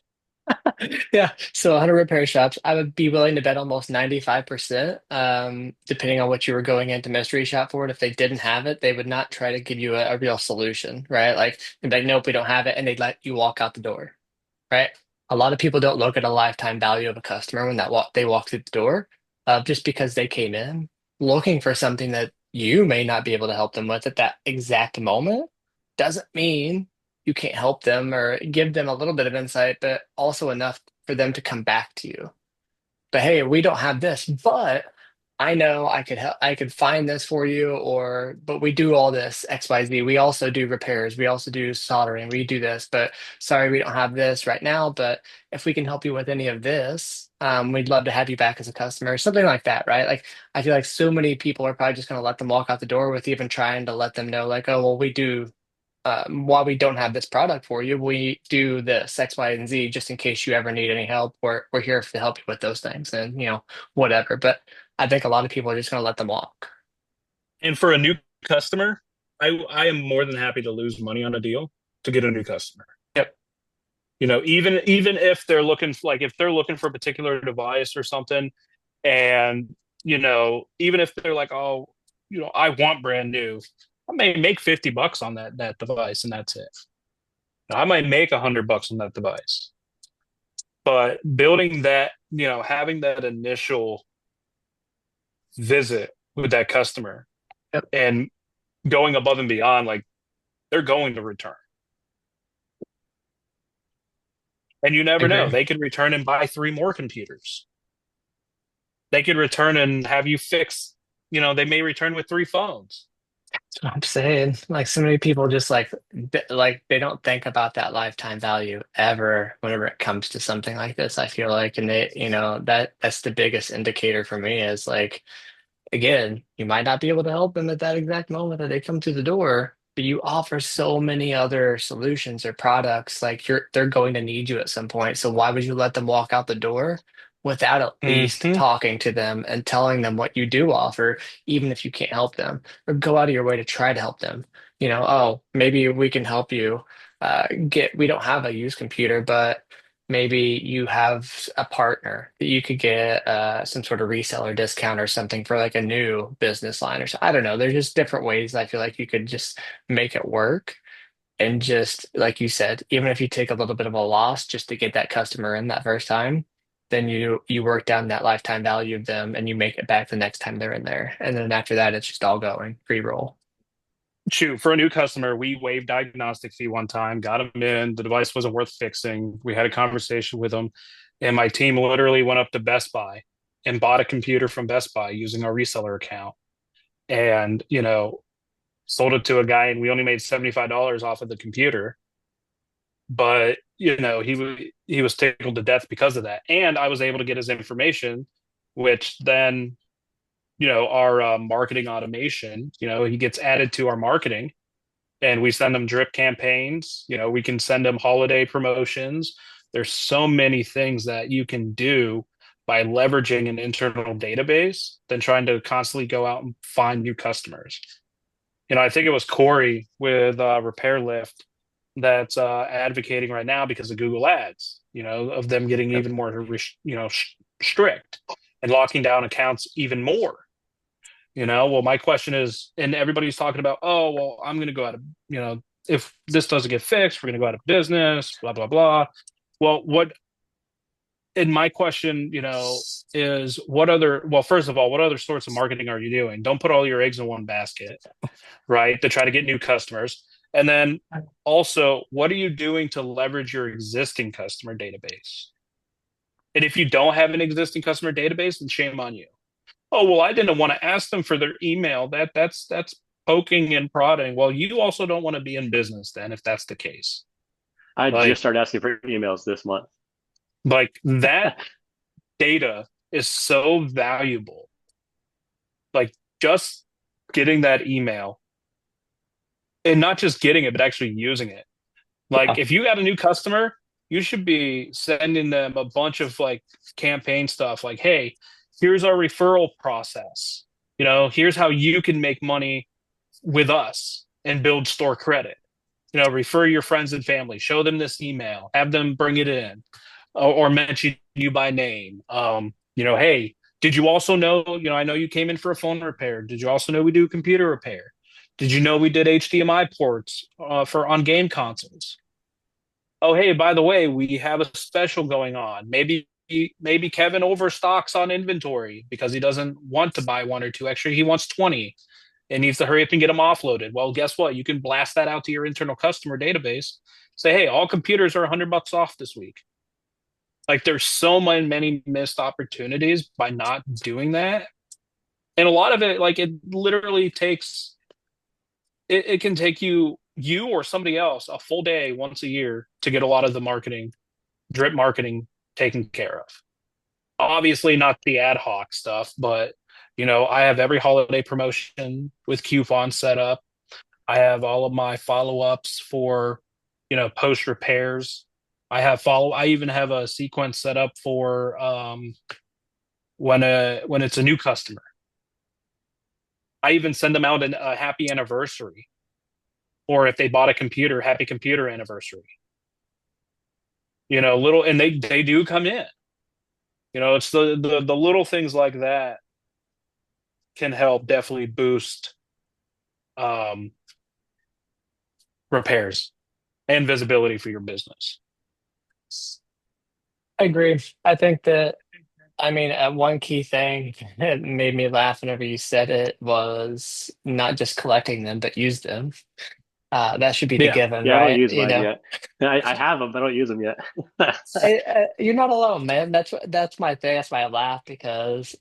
Yeah. So 100 repair shops, I would be willing to bet almost 95%, depending on what you were going into mystery shop for. If they didn't have it, they would not try to give you a real solution, right? Like, they'd be like, nope, we don't have it. And they'd let you walk out the door, right? A lot of people don't look at a lifetime value of a customer when they walk through the door, just because they came in looking for something that you may not be able to help them with at that exact moment. Doesn't mean you can't help them or give them a little bit of insight, but also enough for them to come back to you. But hey, we don't have this, but I know I could help, I could find this for you, or but we do all this XYZ. We also do repairs, we also do soldering, we do this, but sorry, we don't have this right now. But if we can help you with any of this, we'd love to have you back as a customer, something like that, right? Like I feel like so many people are probably just going to let them walk out the door with even trying to let them know, like, oh, well, we do while we don't have this product for you, we do this X, Y, and Z just in case you ever need any help. We're here to help you with those things and whatever. But I think a lot of people are just gonna let them walk. And for a new customer, I am more than happy to lose money on a deal to get a new customer. Yep. Even if they're looking, like, if they're looking for a particular device or something, and even if they're like, oh, I want brand new, I may make $50 on that device, and that's it. I might make $100 on that device, but building that, having that initial visit with that customer Yep. and going above and beyond, like, they're going to return. And you never know. Agree. They could return and buy 3 more computers. They could return and have you fix, they may return with 3 phones. That's what I'm saying. Like so many people just like they don't think about that lifetime value ever whenever it comes to something like this. I feel like, and that's the biggest indicator for me is like, again, you might not be able to help them at that exact moment that they come through the door, but you offer so many other solutions or products. Like they're going to need you at some point. So why would you let them walk out the door without at least Hmm. talking to them and telling them what you do offer, even if you can't help them, or go out of your way to try to help them? Oh, maybe we can help you we don't have a used computer, but maybe you have a partner that you could get some sort of reseller discount or something for like a new business line or so. I don't know. There's just different ways I feel like you could just make it work. And just like you said, even if you take a little bit of a loss just to get that customer in that first time, then you work down that lifetime value of them and you make it back the next time they're in there. And then after that, it's just all going free roll. Shoot, for a new customer, we waived diagnostic fee one time, got them in. The device wasn't worth fixing. We had a conversation with them, and my team literally went up to Best Buy and bought a computer from Best Buy using our reseller account, and sold it to a guy, and we only made $75 off of the computer. But he was tickled to death because of that, and I was able to get his information, which then our marketing automation, he gets added to our marketing, and we send them drip campaigns. We can send them holiday promotions. There's so many things that you can do by leveraging an internal database than trying to constantly go out and find new customers. I think it was Corey with Repair Lift that's advocating right now because of Google Ads, of them getting even more, strict and locking down accounts even more. Well, my question is, and everybody's talking about, oh, well, I'm going to go out of, if this doesn't get fixed, we're going to go out of business, blah, blah, blah. Well, and my question, is first of all, what other sorts of marketing are you doing? Don't put all your eggs in one basket, right? To try to get new customers. And then also, what are you doing to leverage your existing customer database? And if you don't have an existing customer database, then shame on you. Oh, well, I didn't want to ask them for their email. That's poking and prodding. Well, you also don't want to be in business then, if that's the case. I just started asking for emails this month. Like that data is so valuable. Like just getting that email and not just getting it, but actually using it. Like if you got a new customer, you should be sending them a bunch of like campaign stuff like, hey, here's our referral process. Here's how you can make money with us and build store credit. Refer your friends and family, show them this email, have them bring it in, or mention you by name. Hey, did you also know, I know you came in for a phone repair. Did you also know we do computer repair? Did you know we did HDMI ports for on game consoles? Oh, hey, by the way, we have a special going on. Maybe Kevin overstocks on inventory because he doesn't want to buy one or two extra. He wants 20 and needs to hurry up and get them offloaded. Well, guess what? You can blast that out to your internal customer database. Say, hey, all computers are $100 off this week. Like there's so many missed opportunities by not doing that. And a lot of it, like it literally takes, it can take you or somebody else a full day once a year to get a lot of the drip marketing taken care of. Obviously not the ad hoc stuff, but I have every holiday promotion with coupons set up. I have all of my follow-ups for, post repairs. I even have a sequence set up for when it's a new customer. I even send them out a happy anniversary, or if they bought a computer, happy computer anniversary. And they do come in. It's the little things like that can help definitely boost repairs and visibility for your business. I agree. I think that, one key thing that made me laugh whenever you said it was not just collecting them, but use them. That should be the Yeah. given, Yeah, I don't right? use mine yet. I have them, but I don't use them yet. You're not alone, man. That's my thing. That's why I laugh because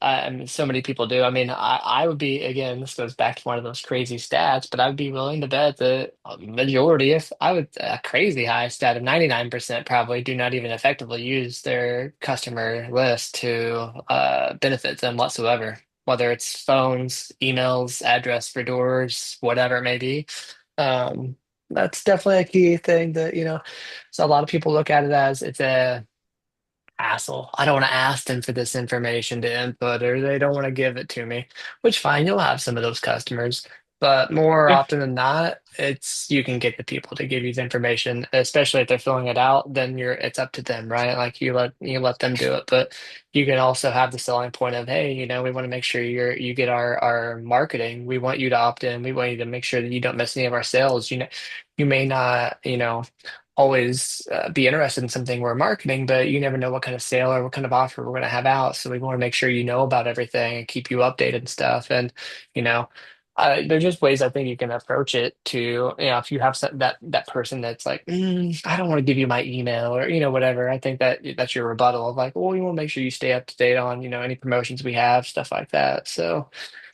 so many people do. I would be again. This goes back to one of those crazy stats, but I would be willing to bet that a majority, if I would, a crazy high stat of 99% probably do not even effectively use their customer list to benefit them whatsoever. Whether it's phones, emails, address for doors, whatever it may be. Um, that's definitely a key thing that, so a lot of people look at it as it's a hassle. I don't want to ask them for this information to input, or they don't want to give it to me, which fine, you'll have some of those customers. But more Yeah. often than not, it's you can get the people to give you the information, especially if they're filling it out, then it's up to them, right? Like you let them do it. But you can also have the selling point of, hey, we want to make sure you get our marketing. We want you to opt in. We want you to make sure that you don't miss any of our sales. You may not, always be interested in something we're marketing, but you never know what kind of sale or what kind of offer we're going to have out. So we want to make sure you know about everything and keep you updated and stuff. And you know there's just ways I think you can approach it to, if you have that person that's like, I don't want to give you my email or, whatever. I think that's your rebuttal of like, well, we want to make sure you stay up to date on, any promotions we have, stuff like that. So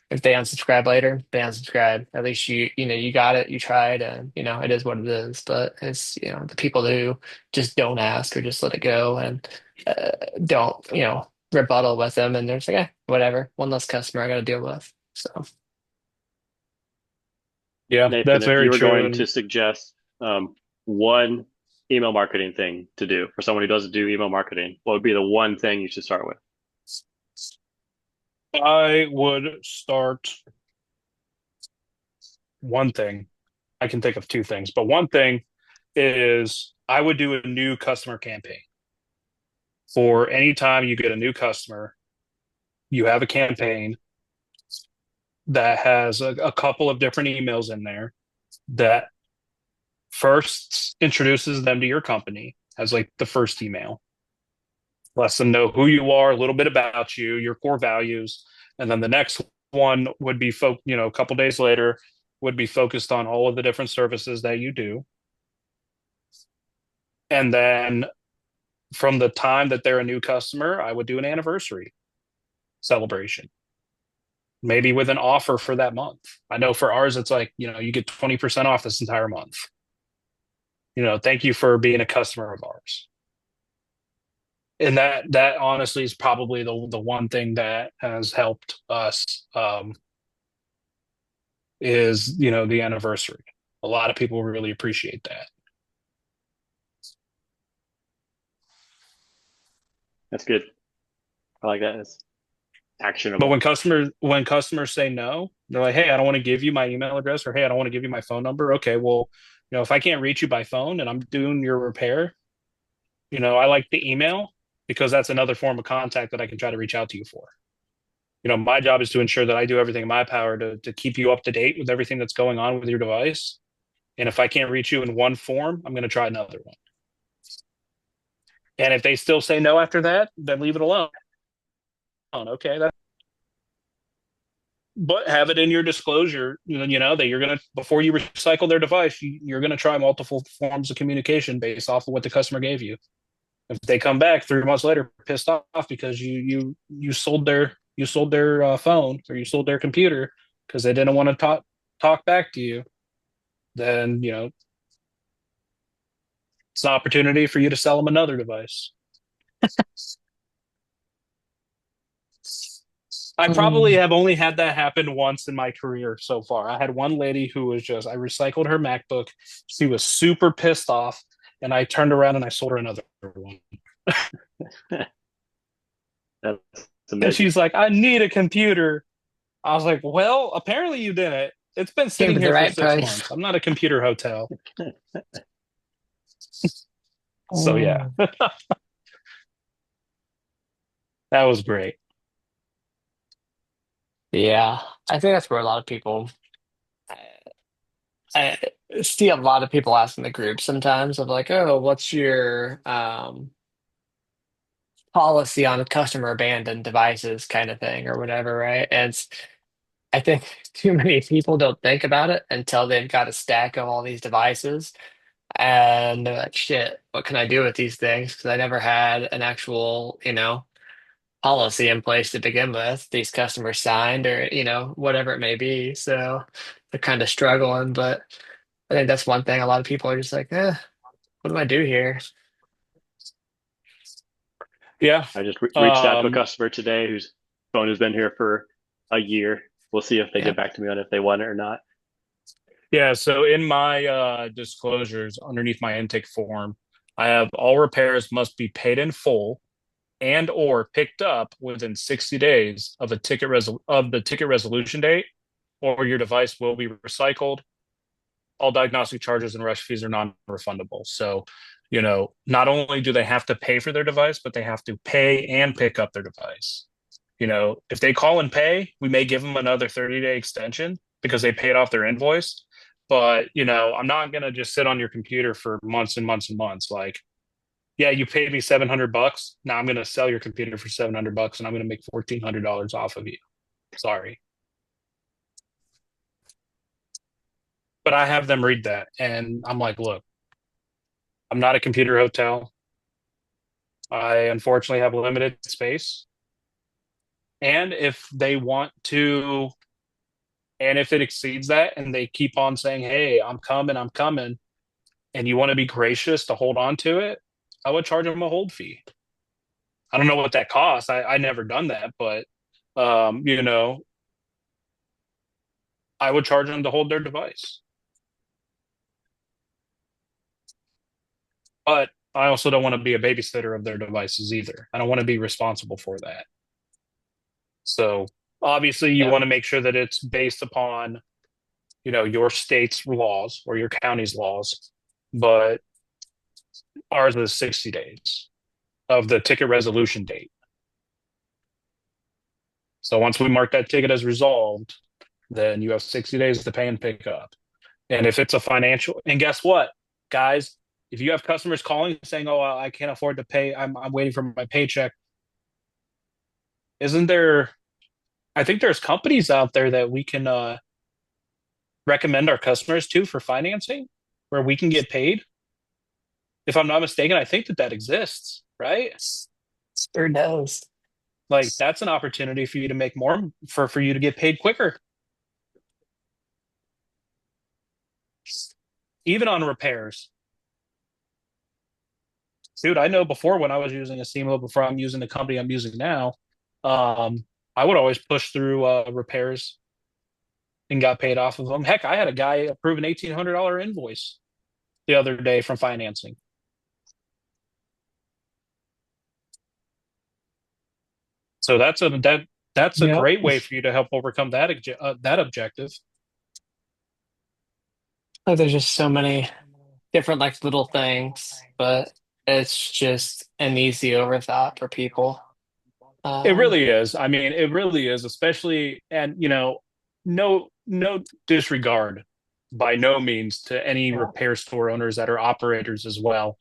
if they unsubscribe later, they unsubscribe. At least you got it, you tried, and, it is what it is. But it's, the people who just don't ask or just let it go and don't, rebuttal with them. And they're just like, whatever, one less customer I got to deal with. So. Yeah, Nathan, that's if you very were true. going to And suggest one email marketing thing to do for someone who doesn't do email marketing, what would be the one thing you should start with? I would start one thing. I can think of two things, but one thing is I would do a new customer campaign. For any time you get a new customer, you have a campaign that has a couple of different emails in there that first introduces them to your company as like the first email, lets them know who you are, a little bit about you, your core values, and then the next one would be a couple days later would be focused on all of the different services that you do. And then from the time that they're a new customer, I would do an anniversary celebration, maybe with an offer for that month. I know for ours, it's like, you get 20% off this entire month. Thank you for being a customer of ours. And that honestly is probably the one thing that has helped us is, the anniversary. A lot of people really appreciate that. That's good. I like that. It's But actionable. when customers say no, they're like, "Hey, I don't want to give you my email address," or "Hey, I don't want to give you my phone number." Okay, well, if I can't reach you by phone and I'm doing your repair, I like the email because that's another form of contact that I can try to reach out to you for. My job is to ensure that I do everything in my power to keep you up to date with everything that's going on with your device. And if I can't reach you in one form, I'm going to try another one. And if they still say no after that, then leave it alone. Okay, but have it in your disclosure, that you're going to, before you recycle their device, you're going to try multiple forms of communication based off of what the customer gave you. If they come back 3 months later pissed off because you sold their phone or you sold their computer because they didn't want to talk back to you, then it's an opportunity for you to sell them another device. I probably Mm. have only had that happen once in my career so far. I had one lady who was I recycled her MacBook. She was super pissed off, and I turned around and I sold her another one. That's And amazing. she's like, I need a computer. I was like, well, apparently you didn't. It's been Came sitting to the here for right six price. months. I'm not a computer hotel. So yeah, Mm. that was great. Yeah, I think that's where a lot of people. I see a lot of people asking the group sometimes of like, oh, what's your policy on customer abandoned devices kind of thing or whatever, right? I think too many people don't think about it until they've got a stack of all these devices and they're like, shit, what can I do with these things? Because I never had an actual, policy in place to begin with. These customers signed or, whatever it may be. So they're kind of struggling, but I think that's one thing. A lot of people are just like, what do I do here? Yeah. I just reached out to a Um, customer today whose phone has been here for a year. We'll see if they Yeah. get back to me on if they want it or not. yeah. So in my disclosures underneath my intake form, I have all repairs must be paid in full and or picked up within 60 days of the ticket resolution date or your device will be recycled. All diagnostic charges and rush fees are non-refundable. So, not only do they have to pay for their device, but they have to pay and pick up their device. If they call and pay, we may give them another 30-day extension because they paid off their invoice. But, I'm not going to just sit on your computer for months and months and months. Like, yeah, you paid me $700. Now I'm going to sell your computer for $700 and I'm going to make $1,400 off of you. Sorry. But I have them read that and I'm like, look, I'm not a computer hotel. I unfortunately have limited space. And if they want to, and if it exceeds that and they keep on saying, hey, I'm coming, and you want to be gracious to hold on to it, I would charge them a hold fee. I don't know what that costs. I never done that, but, I would charge them to hold their device. But I also don't want to be a babysitter of their devices either. I don't want to be responsible for that. So obviously you Yeah. want to make sure that it's based upon, your state's laws or your county's laws, but ours is 60 days of the ticket resolution date. So once we mark that ticket as resolved, then you have 60 days to pay and pick up. And if it's a financial, and guess what, guys, if you have customers calling saying, "Oh, I can't afford to pay. I'm waiting for my paycheck," isn't there? I think there's companies out there that we can recommend our customers to for financing, where we can get paid. If I'm not mistaken, I think that exists, right? Sure does. Like that's an opportunity for you to make more for you to get paid quicker, even on repairs. Dude, I know before when I was using a SEMO before I'm using the company I'm using now, um, I would always push through repairs and got paid off of them. Heck, I had a guy approve an $1,800 invoice the other day from financing. So that's a Yep. great way for you to help overcome that objective. Like, there's just so many different like little things, but it's just an easy overthought for people. It Um, really is. I mean, it really is, especially and no disregard by no means to any yeah. repair store owners that are operators as well.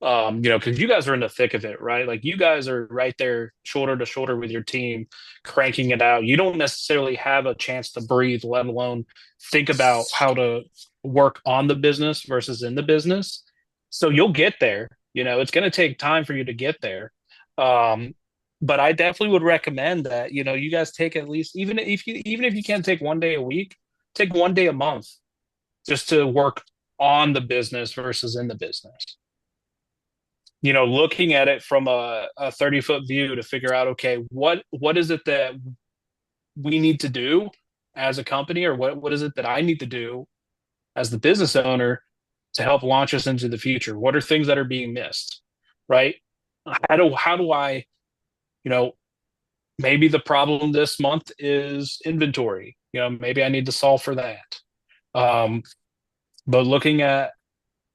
Because you guys are in the thick of it, right? Like you guys are right there, shoulder to shoulder with your team, cranking it out. You don't necessarily have a chance to breathe, let alone think about how to work on the business versus in the business. So you'll get there. It's going to take time for you to get there. Um, but I definitely would recommend that, you guys take at least even if you can't take one day a week, take one day a month just to work on the business versus in the business. Looking at it from a 30-foot view to figure out, okay, what is it that we need to do as a company, or what is it that I need to do as the business owner to help launch us into the future? What are things that are being missed, right? How do I, you know, maybe the problem this month is inventory. Maybe I need to solve for that. Um, but looking at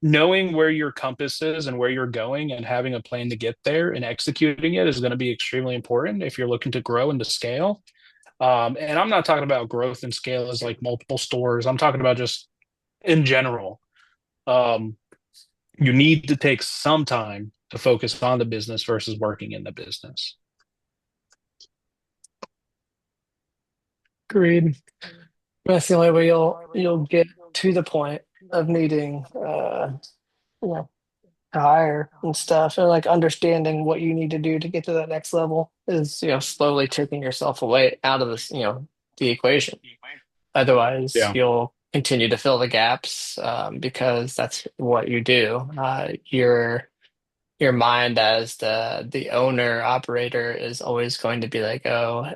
knowing where your compass is and where you're going and having a plan to get there and executing it is going to be extremely important if you're looking to grow and to scale. And I'm not talking about growth and scale as like multiple stores. I'm talking about just in general. Um, you need to take some time to focus on the business versus working in the business. Agreed. That's the only way you'll get to the point of needing you know to hire and stuff, and like understanding what you need to do to get to that next level is slowly taking yourself away out of this the equation. Otherwise, Yeah. you'll continue to fill the gaps because that's what you do. Your mind as the owner operator is always going to be like, oh,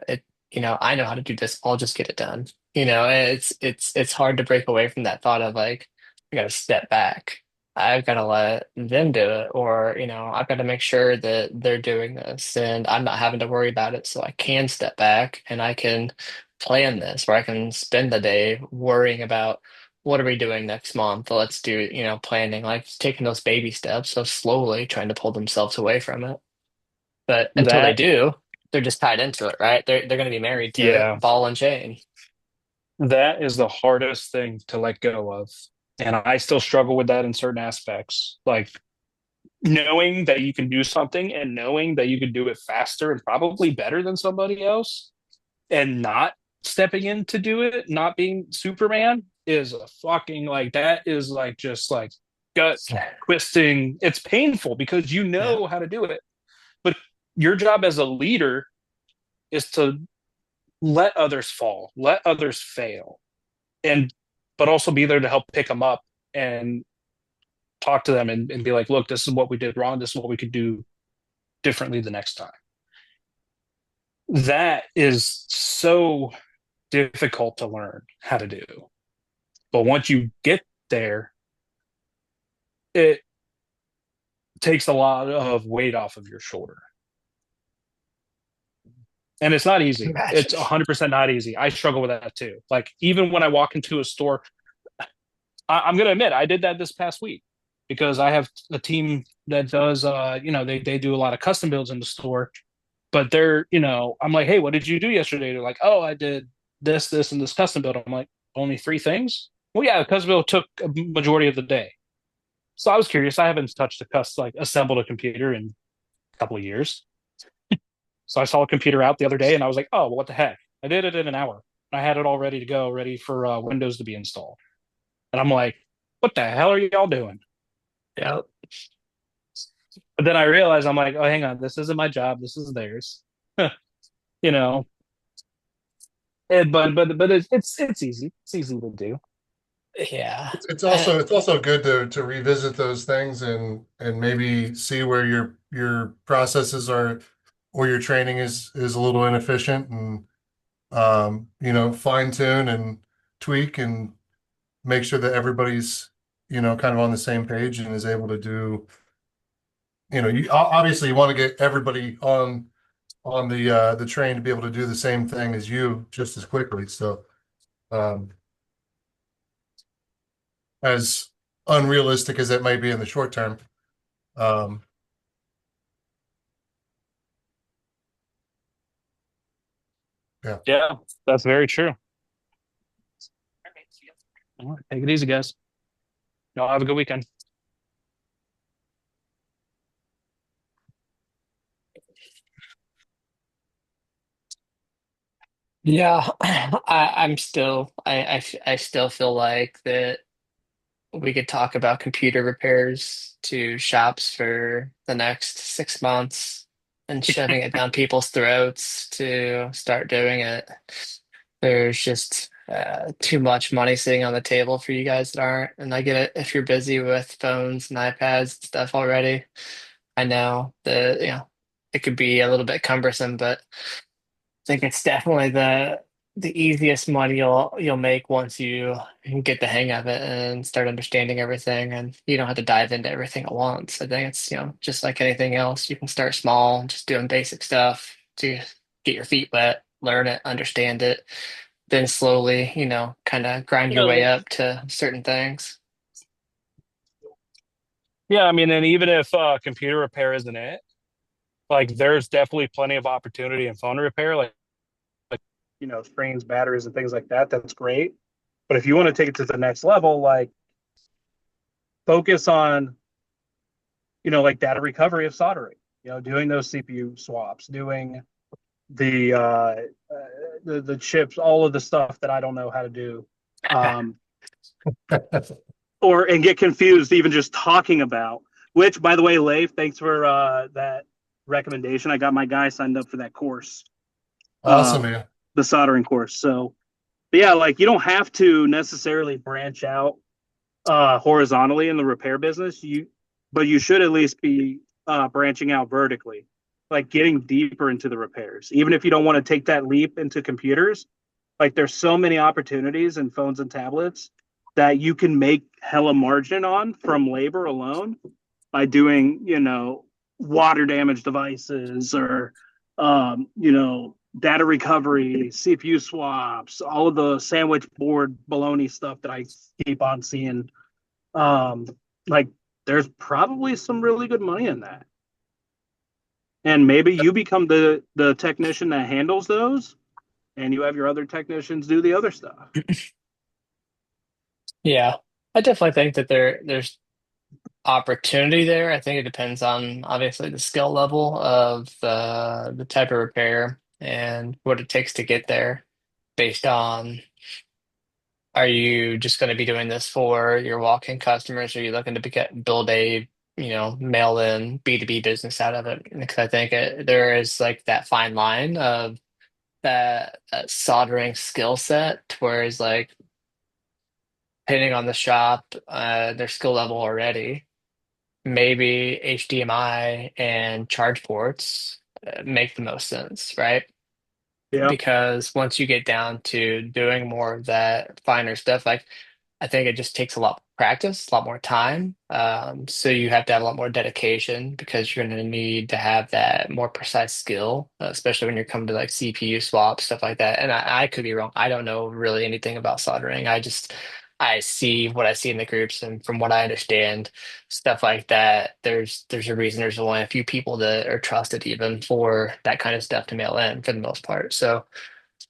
I know how to do this. I'll just get it done. It's hard to break away from that thought of like, I gotta step back. I've got to let them do it, or I've got to make sure that they're doing this, and I'm not having to worry about it, so I can step back and I can plan this, where I can spend the day worrying about what are we doing next month. Let's do, planning, like taking those baby steps, so slowly trying to pull themselves away from it. But until they That, do, they're just tied into it, right? They're going to be married to it, yeah, ball and chain. that is the hardest thing to let go of. And I still struggle with that in certain aspects. Like knowing that you can do something and knowing that you can do it faster and probably better than somebody else and not stepping in to do it, not being Superman is a fucking like that is like just like gut twisting. It's painful because you Yeah. know how to do it. But your job as a leader is to let others fall, let others fail, and but also be there to help pick them up and talk to them and be like, look, this is what we did wrong. This is what we could do differently the next time. That is so difficult to learn how to do. But once you get there, it takes a lot of weight off of your shoulder. And it's not easy. Imagine. It's 100% not easy. I struggle with that too. Like, even when I walk into a store, I'm going to admit I did that this past week because I have a team that does, they do a lot of custom builds in the store. But I'm like, hey, what did you do yesterday? They're like, oh, I did this, and this custom build. I'm like, only 3 things? Well, yeah, the custom build took a majority of the day. So I was curious. I haven't touched assembled a computer in a couple of years. So I saw a computer out the other day and I was like, oh, well, what the heck? I did it in an hour. I had it all ready to go, ready for Windows to be installed. And I'm like, what the hell are y'all doing? Yeah. But then I realized I'm like, oh, hang on, this isn't my job. This is theirs. you know, but it's easy. It's easy to do. Yeah. It's also good to revisit those things and maybe see where your processes are or your training is a little inefficient and fine tune and tweak and make sure that everybody's kind of on the same page and is able to do you obviously you want to get everybody on the train to be able to do the same thing as you just as quickly. So um as unrealistic as it may be in the short term. Um, yeah. Yeah, that's very true. All right, take it easy, guys. Y'all have a good weekend. Yeah. I still feel like that we could talk about computer repairs to shops for the next 6 months and shoving it down people's throats to start doing it. There's just too much money sitting on the table for you guys that aren't. And I get it if you're busy with phones and iPads and stuff already. I know that, it could be a little bit cumbersome, but think it's definitely the easiest money you'll make once you get the hang of it and start understanding everything, and you don't have to dive into everything at once. I think it's, just like anything else, you can start small, just doing basic stuff to get your feet wet, learn it, understand it, then slowly, kind of grind your way up to certain things. Yeah, I mean, and even if computer repair isn't it, like there's definitely plenty of opportunity in phone repair, like screens, batteries, and things like that. That's great. But if you want to take it to the next level, like focus on like data recovery of soldering. Doing those CPU swaps, doing the the chips, all of the stuff that I don't know how to do, and get confused even just talking about. Which, by the way, Leif, thanks for that recommendation. I got my guy signed up for that course, Awesome, man. the soldering course. So, but yeah, like you don't have to necessarily branch out horizontally in the repair business. But you should at least be branching out vertically, like getting deeper into the repairs. Even if you don't want to take that leap into computers, like there's so many opportunities in phones and tablets that you can make hella margin on from labor alone by doing, water damage devices or, data recovery, CPU swaps, all of the sandwich board baloney stuff that I keep on seeing. Um, like there's probably some really good money in that. And maybe you become the technician that handles those, and you have your other technicians do the other stuff. Yeah, I definitely think that there's opportunity there. I think it depends on obviously the skill level of the type of repair and what it takes to get there based on are you just going to be doing this for your walk-in customers? Or are you looking to build a, mail-in B2B business out of it? Because I think there is like that fine line of that soldering skill set, whereas like depending on the shop, their skill level already. Maybe HDMI and charge ports make the most sense, right? Yeah. Because once you get down to doing more of that finer stuff, like I think it just takes a lot of practice, a lot more time. So you have to have a lot more dedication because you're going to need to have that more precise skill, especially when you're coming to like CPU swaps, stuff like that. And I could be wrong. I don't know really anything about soldering. I see what I see in the groups, and from what I understand, stuff like that. There's a reason there's only a few people that are trusted even for that kind of stuff to mail in for the most part. So,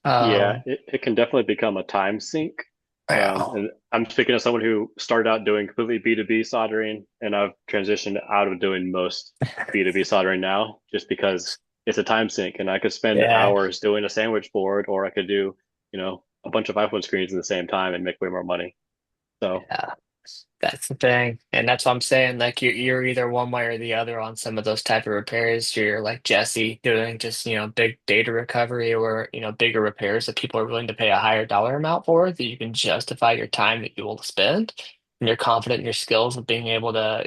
Yeah, um, it can definitely become a time sink. yeah. And I'm speaking of someone who started out doing completely B2B soldering, and I've transitioned out of doing most B2B soldering now just because it's a time sink and I could spend Yeah. hours doing a sandwich board, or I could do, a bunch of iPhone screens at the same time and make way more money. So, Yeah, that's the thing. And that's what I'm saying. Like you're either one way or the other on some of those type of repairs. You're like Jesse doing just, big data recovery or, bigger repairs that people are willing to pay a higher dollar amount for that you can justify your time that you will spend. And you're confident in your skills of being able to,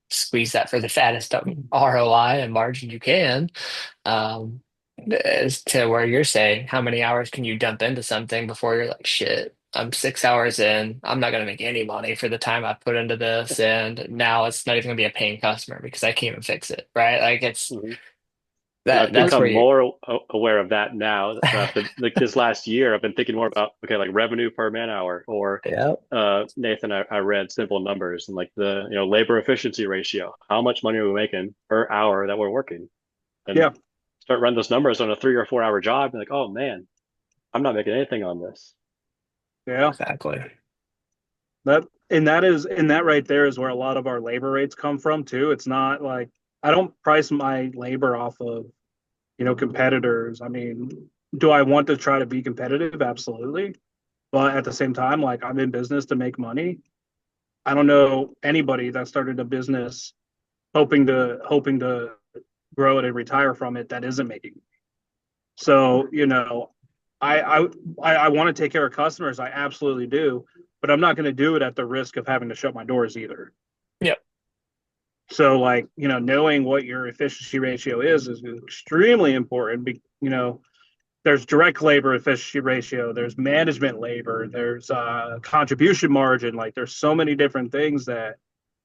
squeeze that for the fattest ROI and margin you can. Um, as to where you're saying, how many hours can you dump into something before you're like, shit, I'm 6 hours in. I'm not going to make any money for the time I put into this. And now it's not even going to be a paying customer because I can't even fix it. Right. Like it's mhm. And I've that's where become you, more aware of that now. After like this last year, I've been thinking more about, okay, like revenue per man hour, or yeah, Nathan, I read Simple Numbers and like the labor efficiency ratio. How much money are we making per hour that we're working? And Yeah. start running those numbers on a 3 or 4 hour job. And like, oh man, I'm not making anything on this. Yeah. exactly. That right there is where a lot of our labor rates come from too. It's not like I don't price my labor off of, competitors. I mean, do I want to try to be competitive? Absolutely. But at the same time, like I'm in business to make money. I don't know anybody that started a business hoping to grow it and retire from it that isn't making. So, I I I want to take care of customers. I absolutely do, but I'm not going to do it at the risk of having to shut my doors either. Yep. So, like, knowing what your efficiency ratio is extremely important. There's direct labor efficiency ratio, there's management labor, there's contribution margin. Like, there's so many different things that,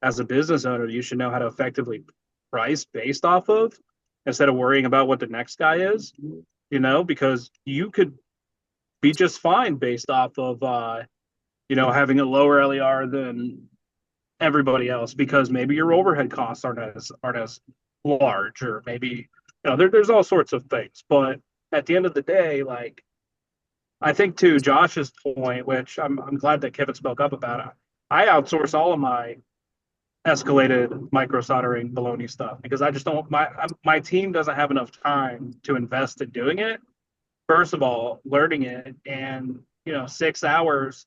as a business owner, you should know how to effectively price based off of instead of worrying about what the next guy is. Because you could be just fine based off of having a lower LER than everybody else because maybe your overhead costs aren't as large, or maybe there's all sorts of things. But at the end of the day, like I think to Josh's point, which I'm glad that Kevin spoke up about it, I outsource all of my escalated micro soldering baloney stuff because I just don't my team doesn't have enough time to invest in doing it. First of all, learning it, and 6 hours,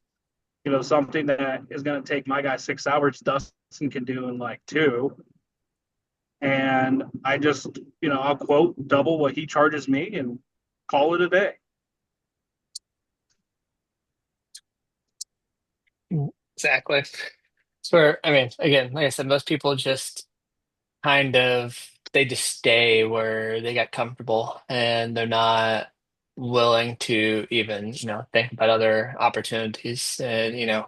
something that is going to take my guy 6 hours, Dustin can do in like two. And I just, I'll quote double what he charges me and call it a day. Exactly. It's where, I mean, again, like I said, most people just kind of they just stay where they got comfortable and they're not willing to even, think about other opportunities. And,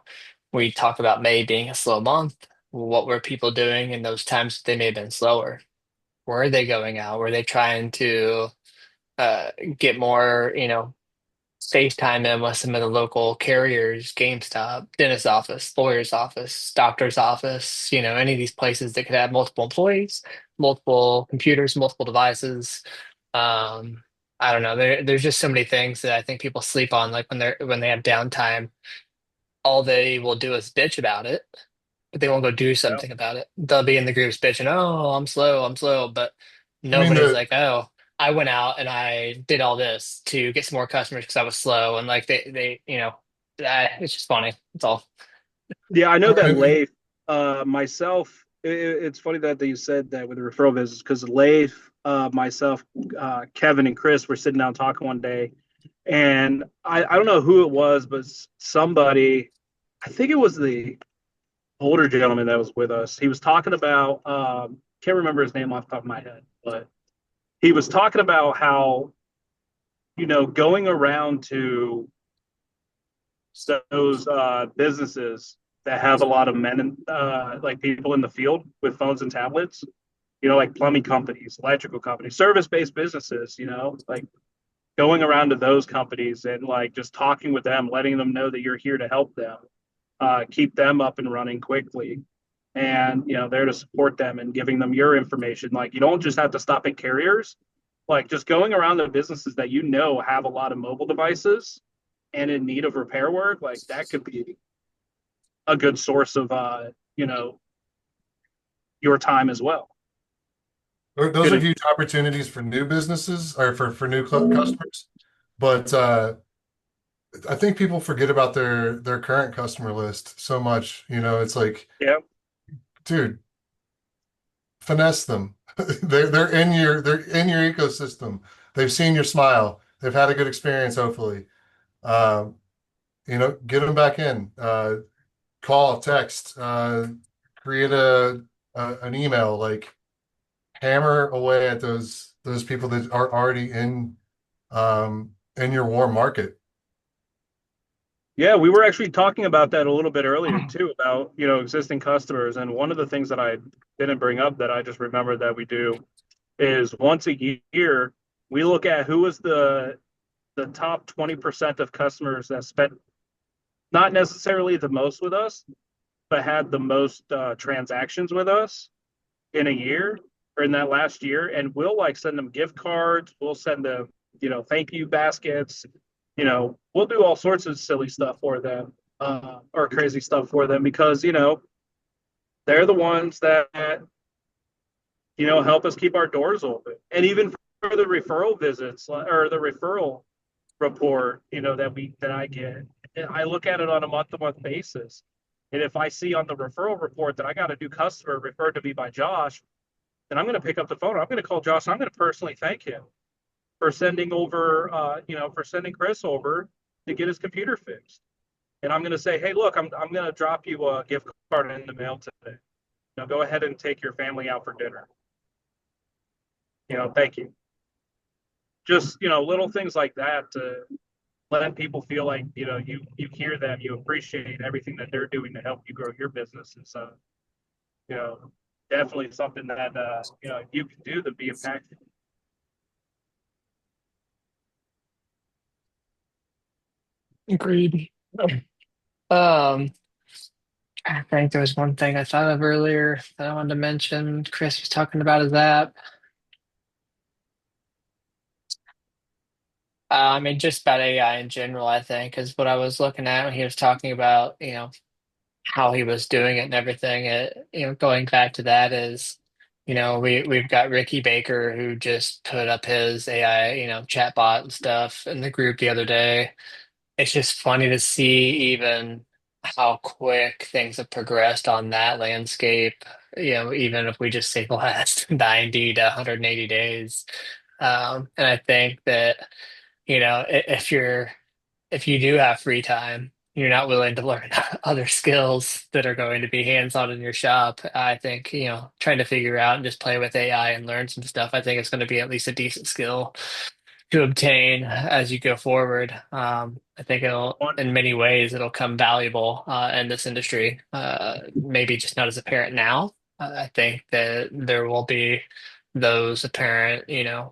we talk about May being a slow month. What were people doing in those times that they may have been slower? Were they going out? Were they trying to get more, FaceTime in with some of the local carriers, GameStop, dentist office, lawyer's office, doctor's office, any of these places that could have multiple employees, multiple computers, multiple devices. Um, I don't know. There's just so many things that I think people sleep on, like when they have downtime, all they will do is bitch about it, but they won't go do Yeah. something about it. They'll be in the groups bitching, "Oh, I'm slow," but I mean, nobody's like, "Oh, I went out and I did all this to get some more customers because I was slow," and like it's just funny. That's all. Yeah, I know I that mean, Leif, myself, it's funny that you said that with the referral business because Leif, myself, Kevin, and Chris were sitting down talking one day, and I don't know who it was, but somebody, I think it was the older gentleman that was with us. He was talking about, can't remember his name off the top of my head, but he was talking about how, going around to those businesses that have a lot of men and like people in the field with phones and tablets, like plumbing companies, electrical companies, service-based businesses, like going around to those companies and like just talking with them, letting them know that you're here to help them, keep them up and running quickly, and there to support them and giving them your information. Like you don't just have to stop at carriers, like just going around the businesses that have a lot of mobile devices and in need of repair work, like that could be a good source of you know your time as well. those are Good. huge opportunities for new businesses or for new customers. But I think people forget about their current customer list so much. It's like, Yeah. dude, finesse them. They're in your ecosystem. They've seen your smile. They've had a good experience, hopefully. Um, get them back in. Call, text, create an email, like hammer away at those people that are already in your warm market. Yeah, we were actually talking about that a little bit earlier too, about existing customers. And one of the things that I didn't bring up that I just remembered that we do is once a year we look at who was the top 20% of customers that spent not necessarily the most with us, but had the most transactions with us in a year or in that last year. And we'll like send them gift cards. We'll send them, thank you baskets. We'll do all sorts of silly stuff for them, or crazy stuff for them because, they're the ones that, help us keep our doors open. And even for the referral visits or the referral report, that I get, I look at it on a month-to-month basis. And if I see on the referral report that I got a new customer referred to me by Josh, then I'm going to pick up the phone. I'm going to call Josh. I'm going to personally thank him for sending over, for sending Chris over to get his computer fixed. And I'm going to say, hey, look, I'm going to drop you a gift card in the mail today. Go ahead and take your family out for dinner. Thank you. Just, little things like that to let people feel like, you hear them, you appreciate everything that they're doing to help you grow your business. And so, you know, definitely something that, you can do to be impactful. Agreed. Um, I think there was one thing I thought of earlier that I wanted to mention. Chris was talking about his app. I mean, just about AI in general, I think, is what I was looking at when he was talking about, how he was doing it and everything. Going back to that is, we've got Ricky Baker who just put up his AI, chatbot and stuff in the group the other day. It's just funny to see even how quick things have progressed on that landscape. Even if we just say the last 90 to 180 days. And I think that, if you do have free time, you're not willing to learn other skills that are going to be hands-on in your shop. I think, trying to figure out and just play with AI and learn some stuff, I think it's going to be at least a decent skill to obtain as you go forward. I think One, in many ways, it'll come valuable in this industry. Maybe just not as apparent now. I think that there will be those apparent,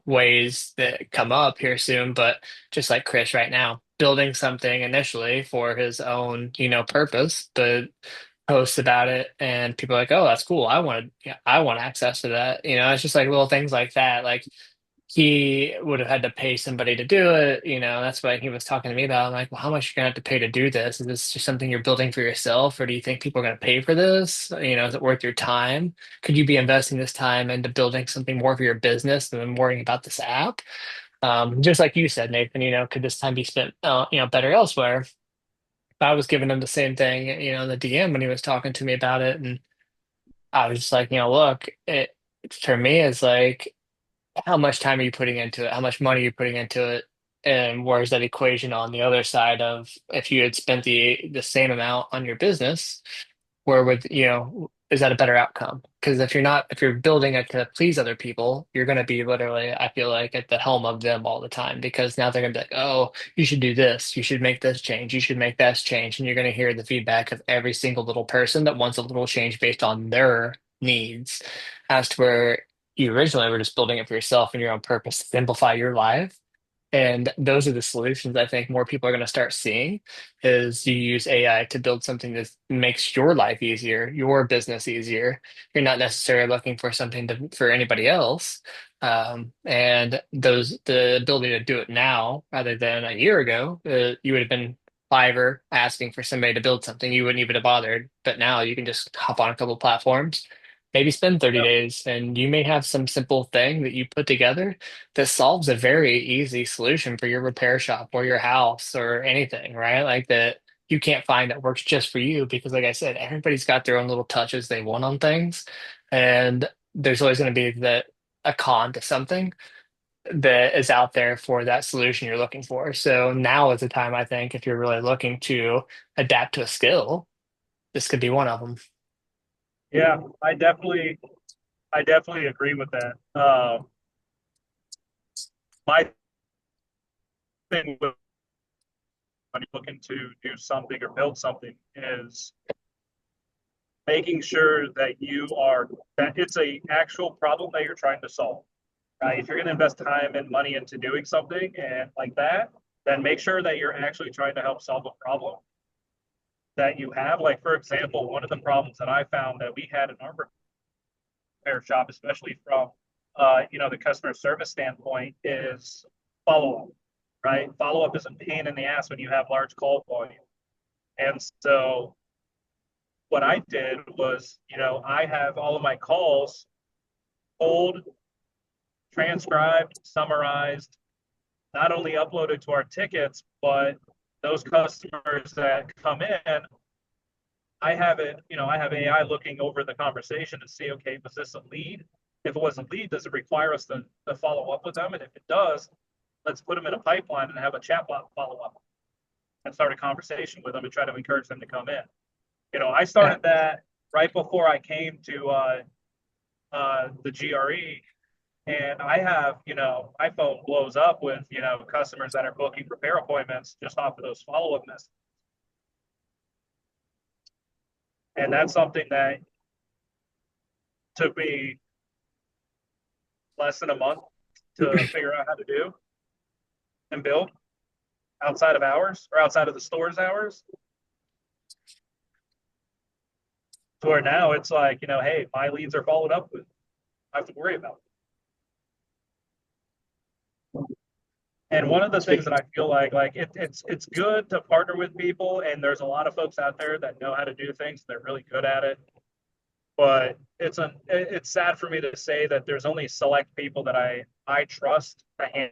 ways that come up here soon. But just like Chris right now, building something initially for his own, purpose, but posts about it and people are like, oh, that's cool. Yeah, I want access to that. It's just like little things like that. Like he would have had to pay somebody to do it. That's what he was talking to me about. I'm like, well, how much are you gonna have to pay to do this? Is this just something you're building for yourself, or do you think people are gonna pay for this? Is it worth your time? Could you be investing this time into building something more for your business than worrying about this app? Just like you said, Nathan, could this time be spent, better elsewhere? I was giving him the same thing, in the DM when he was talking to me about it, and I was just like, look, it for me is like how much time are you putting into it? How much money are you putting into it? And where's that equation on the other side of if you had spent the same amount on your business, where would, is that a better outcome? Because if you're building it to please other people, you're going to be literally, I feel like, at the helm of them all the time because now they're going to be like, oh, you should do this. You should make this change. You should make that change. And you're going to hear the feedback of every single little person that wants a little change based on their needs, as to where you originally were just building it for yourself and your own purpose to simplify your life. And those are the solutions I think more people are going to start seeing is you use AI to build something that makes your life easier, your business easier. You're not necessarily looking for something for anybody else. And the ability to do it now rather than a year ago, you would have been Fiverr asking for somebody to build something. You wouldn't even have bothered. But now you can just hop on a couple platforms, maybe spend 30 days, and you may have some simple thing that you put together that solves a very easy solution for your repair shop or your house or anything, right? Like that you can't find that works just for you because, like I said, everybody's got their own little touches they want on things. And there's always going to be a con to something that is out there for that solution you're looking for. So now is the time, I think, if you're really looking to adapt to a skill, this could be one of them. Yeah, I definitely agree with that. My thing with when you're looking to do something or build something is making sure that it's a actual problem that you're trying to solve. Right? If you're going to invest time and money into doing something and like that, then make sure that you're actually trying to help solve a problem that you have. Like for example, one of the problems that I found that we had in our repair shop, especially from the customer service standpoint, is follow up. Right, follow up is a pain in the ass when you have large call volume. And so what I did was, I have all of my calls pulled, transcribed, summarized, not only uploaded to our tickets, but those customers that come in, I have AI looking over the conversation to see, okay, was this a lead? If it was a lead, does it require us to follow up with them? And if it does, let's put them in a pipeline and have a chatbot follow up and start a conversation with them and try to encourage them to come in. I started that right before I came to the GRE, and I have, my phone blows up with, customers that are booking repair appointments just off of those follow-up messages. And that's something that took me less than a month to figure out how to do and build outside of hours or outside of the store's hours. To where now it's like, hey, my leads are followed up with. I have to worry about it. And one of the things that I feel like it's good to partner with people, and there's a lot of folks out there that know how to do things. They're really good at it. But it's sad for me to say that there's only select people that I trust to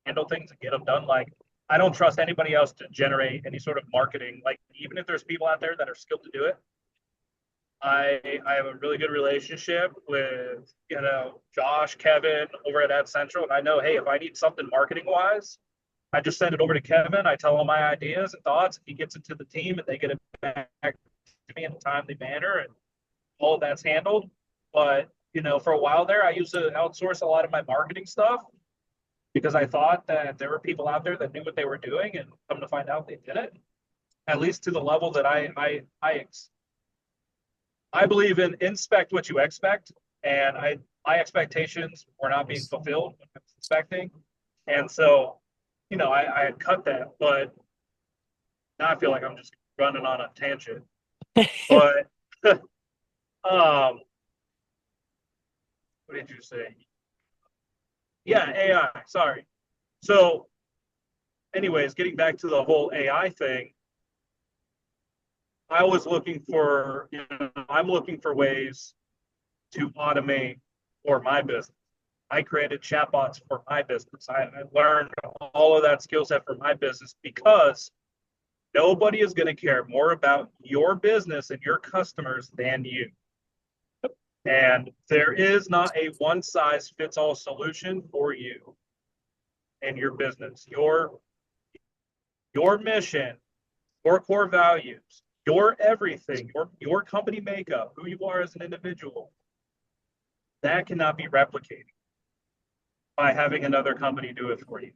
handle things and get them done. Like I don't trust anybody else to generate any sort of marketing. Like even if there's people out there that are skilled to do it, I have a really good relationship with Josh, Kevin over at Ad Central, and I know, hey, if I need something marketing wise, I just send it over to Kevin. I tell him my ideas and thoughts. He gets it to the team, and they get it back to me in a timely manner, and all of that's handled. But for a while there, I used to outsource a lot of my marketing stuff because I thought that there were people out there that knew what they were doing, and come to find out they didn't, at least to the level that I believe in inspect what you expect. And my expectations were not being fulfilled when I was expecting. And so, I had cut that, but now I feel like I'm just running on a tangent. But what did you say? Yeah, AI. Sorry. So, anyways, getting back to the whole AI thing, I'm looking for ways to automate for my business. I created chatbots for my business. I learned all of that skill set for my business because nobody is going to care more about your business and your customers than you. And there is not a one size fits all solution for you and your business. Your mission, your core values, your everything, your company makeup, who you are as an individual, that cannot be replicated by having another company do it for you.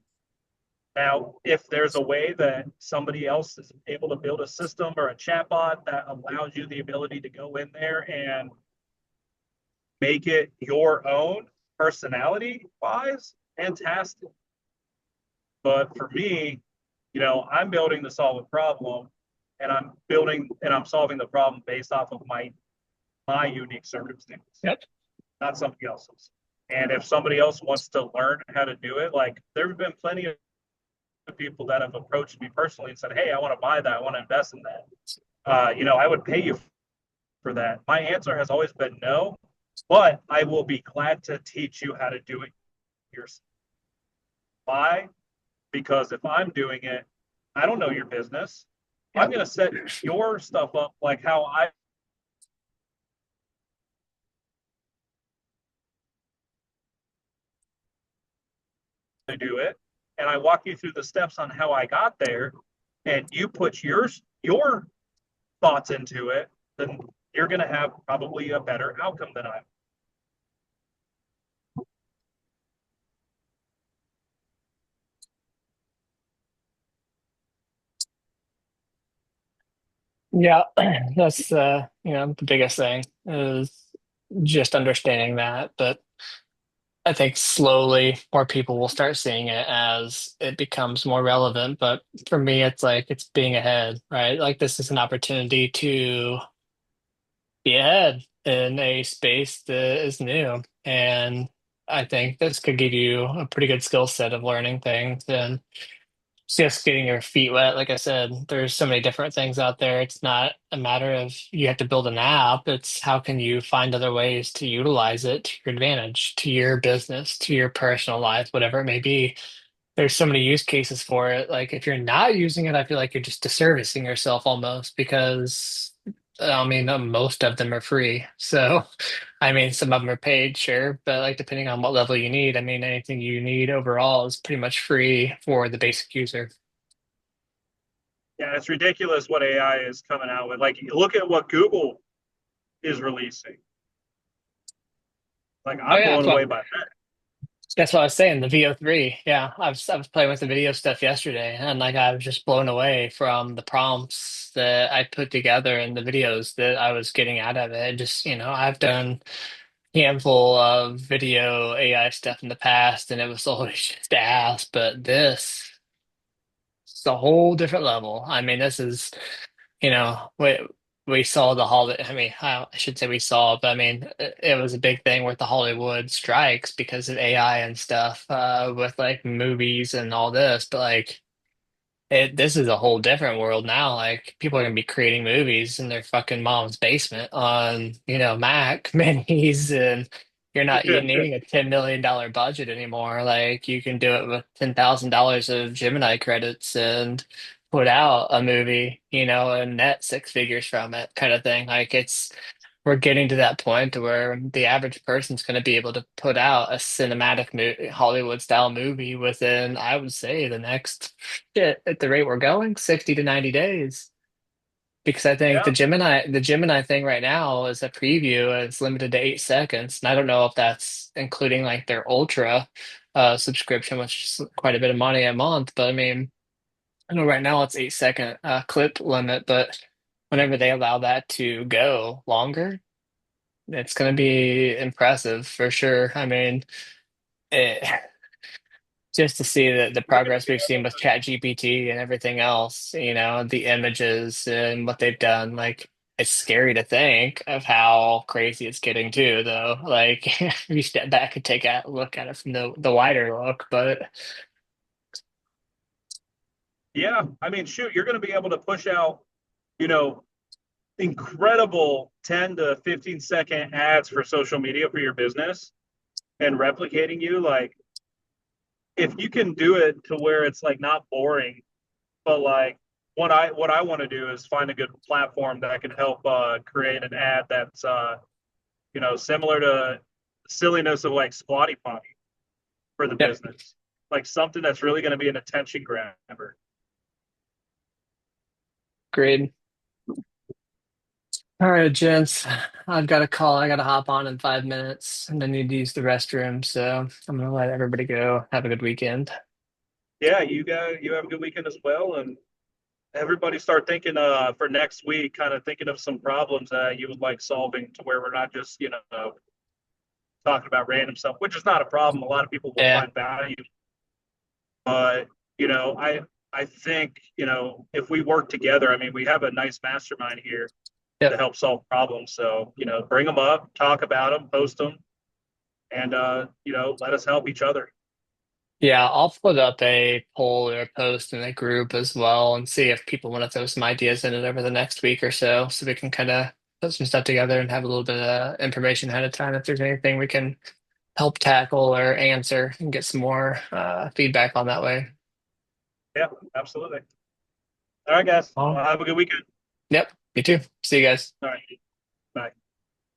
Now, if there's a way that somebody else is able to build a system or a chatbot that allows you the ability to go in there and make it your own personality wise, fantastic. But for me, I'm building to solve a problem and I'm solving the problem based off of my unique circumstance. Yep. Not somebody else's. And if somebody else wants to learn how to do it, like there have been plenty of people that have approached me personally and said, "Hey, I want to buy that. I want to invest in that. I would pay you for that." My answer has always been no, but I will be glad to teach you how to do it yourself. Why? Because if I'm doing it, I don't know your business. I'm going to set your stuff up like how I do it, and I walk you through the steps on how I got there, and you put your thoughts into it, then you're going to have probably a better outcome than I. Yeah, that's the biggest thing is just understanding that. But I think slowly more people will start seeing it as it becomes more relevant. But for me, it's like it's being ahead, right? Like this is an opportunity to be ahead in a space that is new. And I think this could give you a pretty good skill set of learning things and just getting your feet wet. Like I said, there's so many different things out there. It's not a matter of you have to build an app. It's how can you find other ways to utilize it to your advantage, to your business, to your personal life, whatever it may be. There's so many use cases for it. Like if you're not using it, I feel like you're just disservicing yourself almost because I mean, most of them are free. So, I mean, some of them are paid, sure, but like depending on what level you need, I mean, anything you need overall is pretty much free for the basic user. Yeah, it's ridiculous what AI is coming out with. Like, look at what Google is releasing. Like, Oh I'm yeah, blown away by that. that's what I was saying. The VO3, yeah, I was playing with the video stuff yesterday, and like I was just blown away from the prompts that I put together and the videos that I was getting out of it. Just I've done handful of video AI stuff in the past, and it was always just ass. But this is a whole different level. I mean, this is, we saw the Hollywood. I mean, I should say we saw, but I mean, it was a big thing with the Hollywood strikes because of AI and stuff, with like movies and all this. But like, this is a whole different world now. Like people are gonna be creating movies in their fucking mom's basement on, Mac minis, and you're needing a $10 million budget anymore. Like you can do it with $10,000 of Gemini credits and put out a movie, and net six figures from it, kind of thing. Like we're getting to that point where the average person's going to be able to put out a cinematic Hollywood style movie within, I would say, the next shit at the rate we're going, 60 to 90 days. Because I think Yeah, the Gemini thing right now is a preview and it's limited to 8 seconds. And I don't know if that's including like their ultra subscription, which is quite a bit of money a month. But I mean, I know right now it's 8 second clip limit, but whenever they allow that to go longer, it's going to be impressive for sure. I mean, it, just to see the You're going to progress be we've seen with ChatGPT and everything else, the images and what they've done, like it's scary to think of how crazy it's getting too, though. Like if you step back and take a look at it from the wider look, but Yeah, I mean, shoot, you're going to be able to push out, you know, incredible 10 to 15-second ads for social media for your business and replicating you. Like, if you can do it to where it's like not boring, but like what I want to do is find a good platform that can help create an ad that's similar to silliness of like Squatty Potty for the yep, business, like something that's really going to be an attention grabber. great. All right, gents. I've got a call. I got to hop on in 5 minutes and I need to use the restroom. So I'm going to let everybody go. Have a good weekend. Yeah, you have a good weekend as well, and everybody start thinking for next week, kind of thinking of some problems that you would like solving to where we're not just talking about random stuff, which is not a problem. A lot of people will Yeah. find value, but I think if we work together, I mean, we have a nice mastermind here to Yep. help solve problems. So bring them up, talk about them, post them, and let us help each other. Yeah, I'll put up a poll or a post in the group as well and see if people want to throw some ideas in it over the next week or so we can kind of put some stuff together and have a little bit of information ahead of time if there's anything we can help tackle or answer and get some more feedback on that way. Yeah, absolutely. All right, guys. Well, Well, have a good weekend. yep, you too. See you guys. All right. Bye.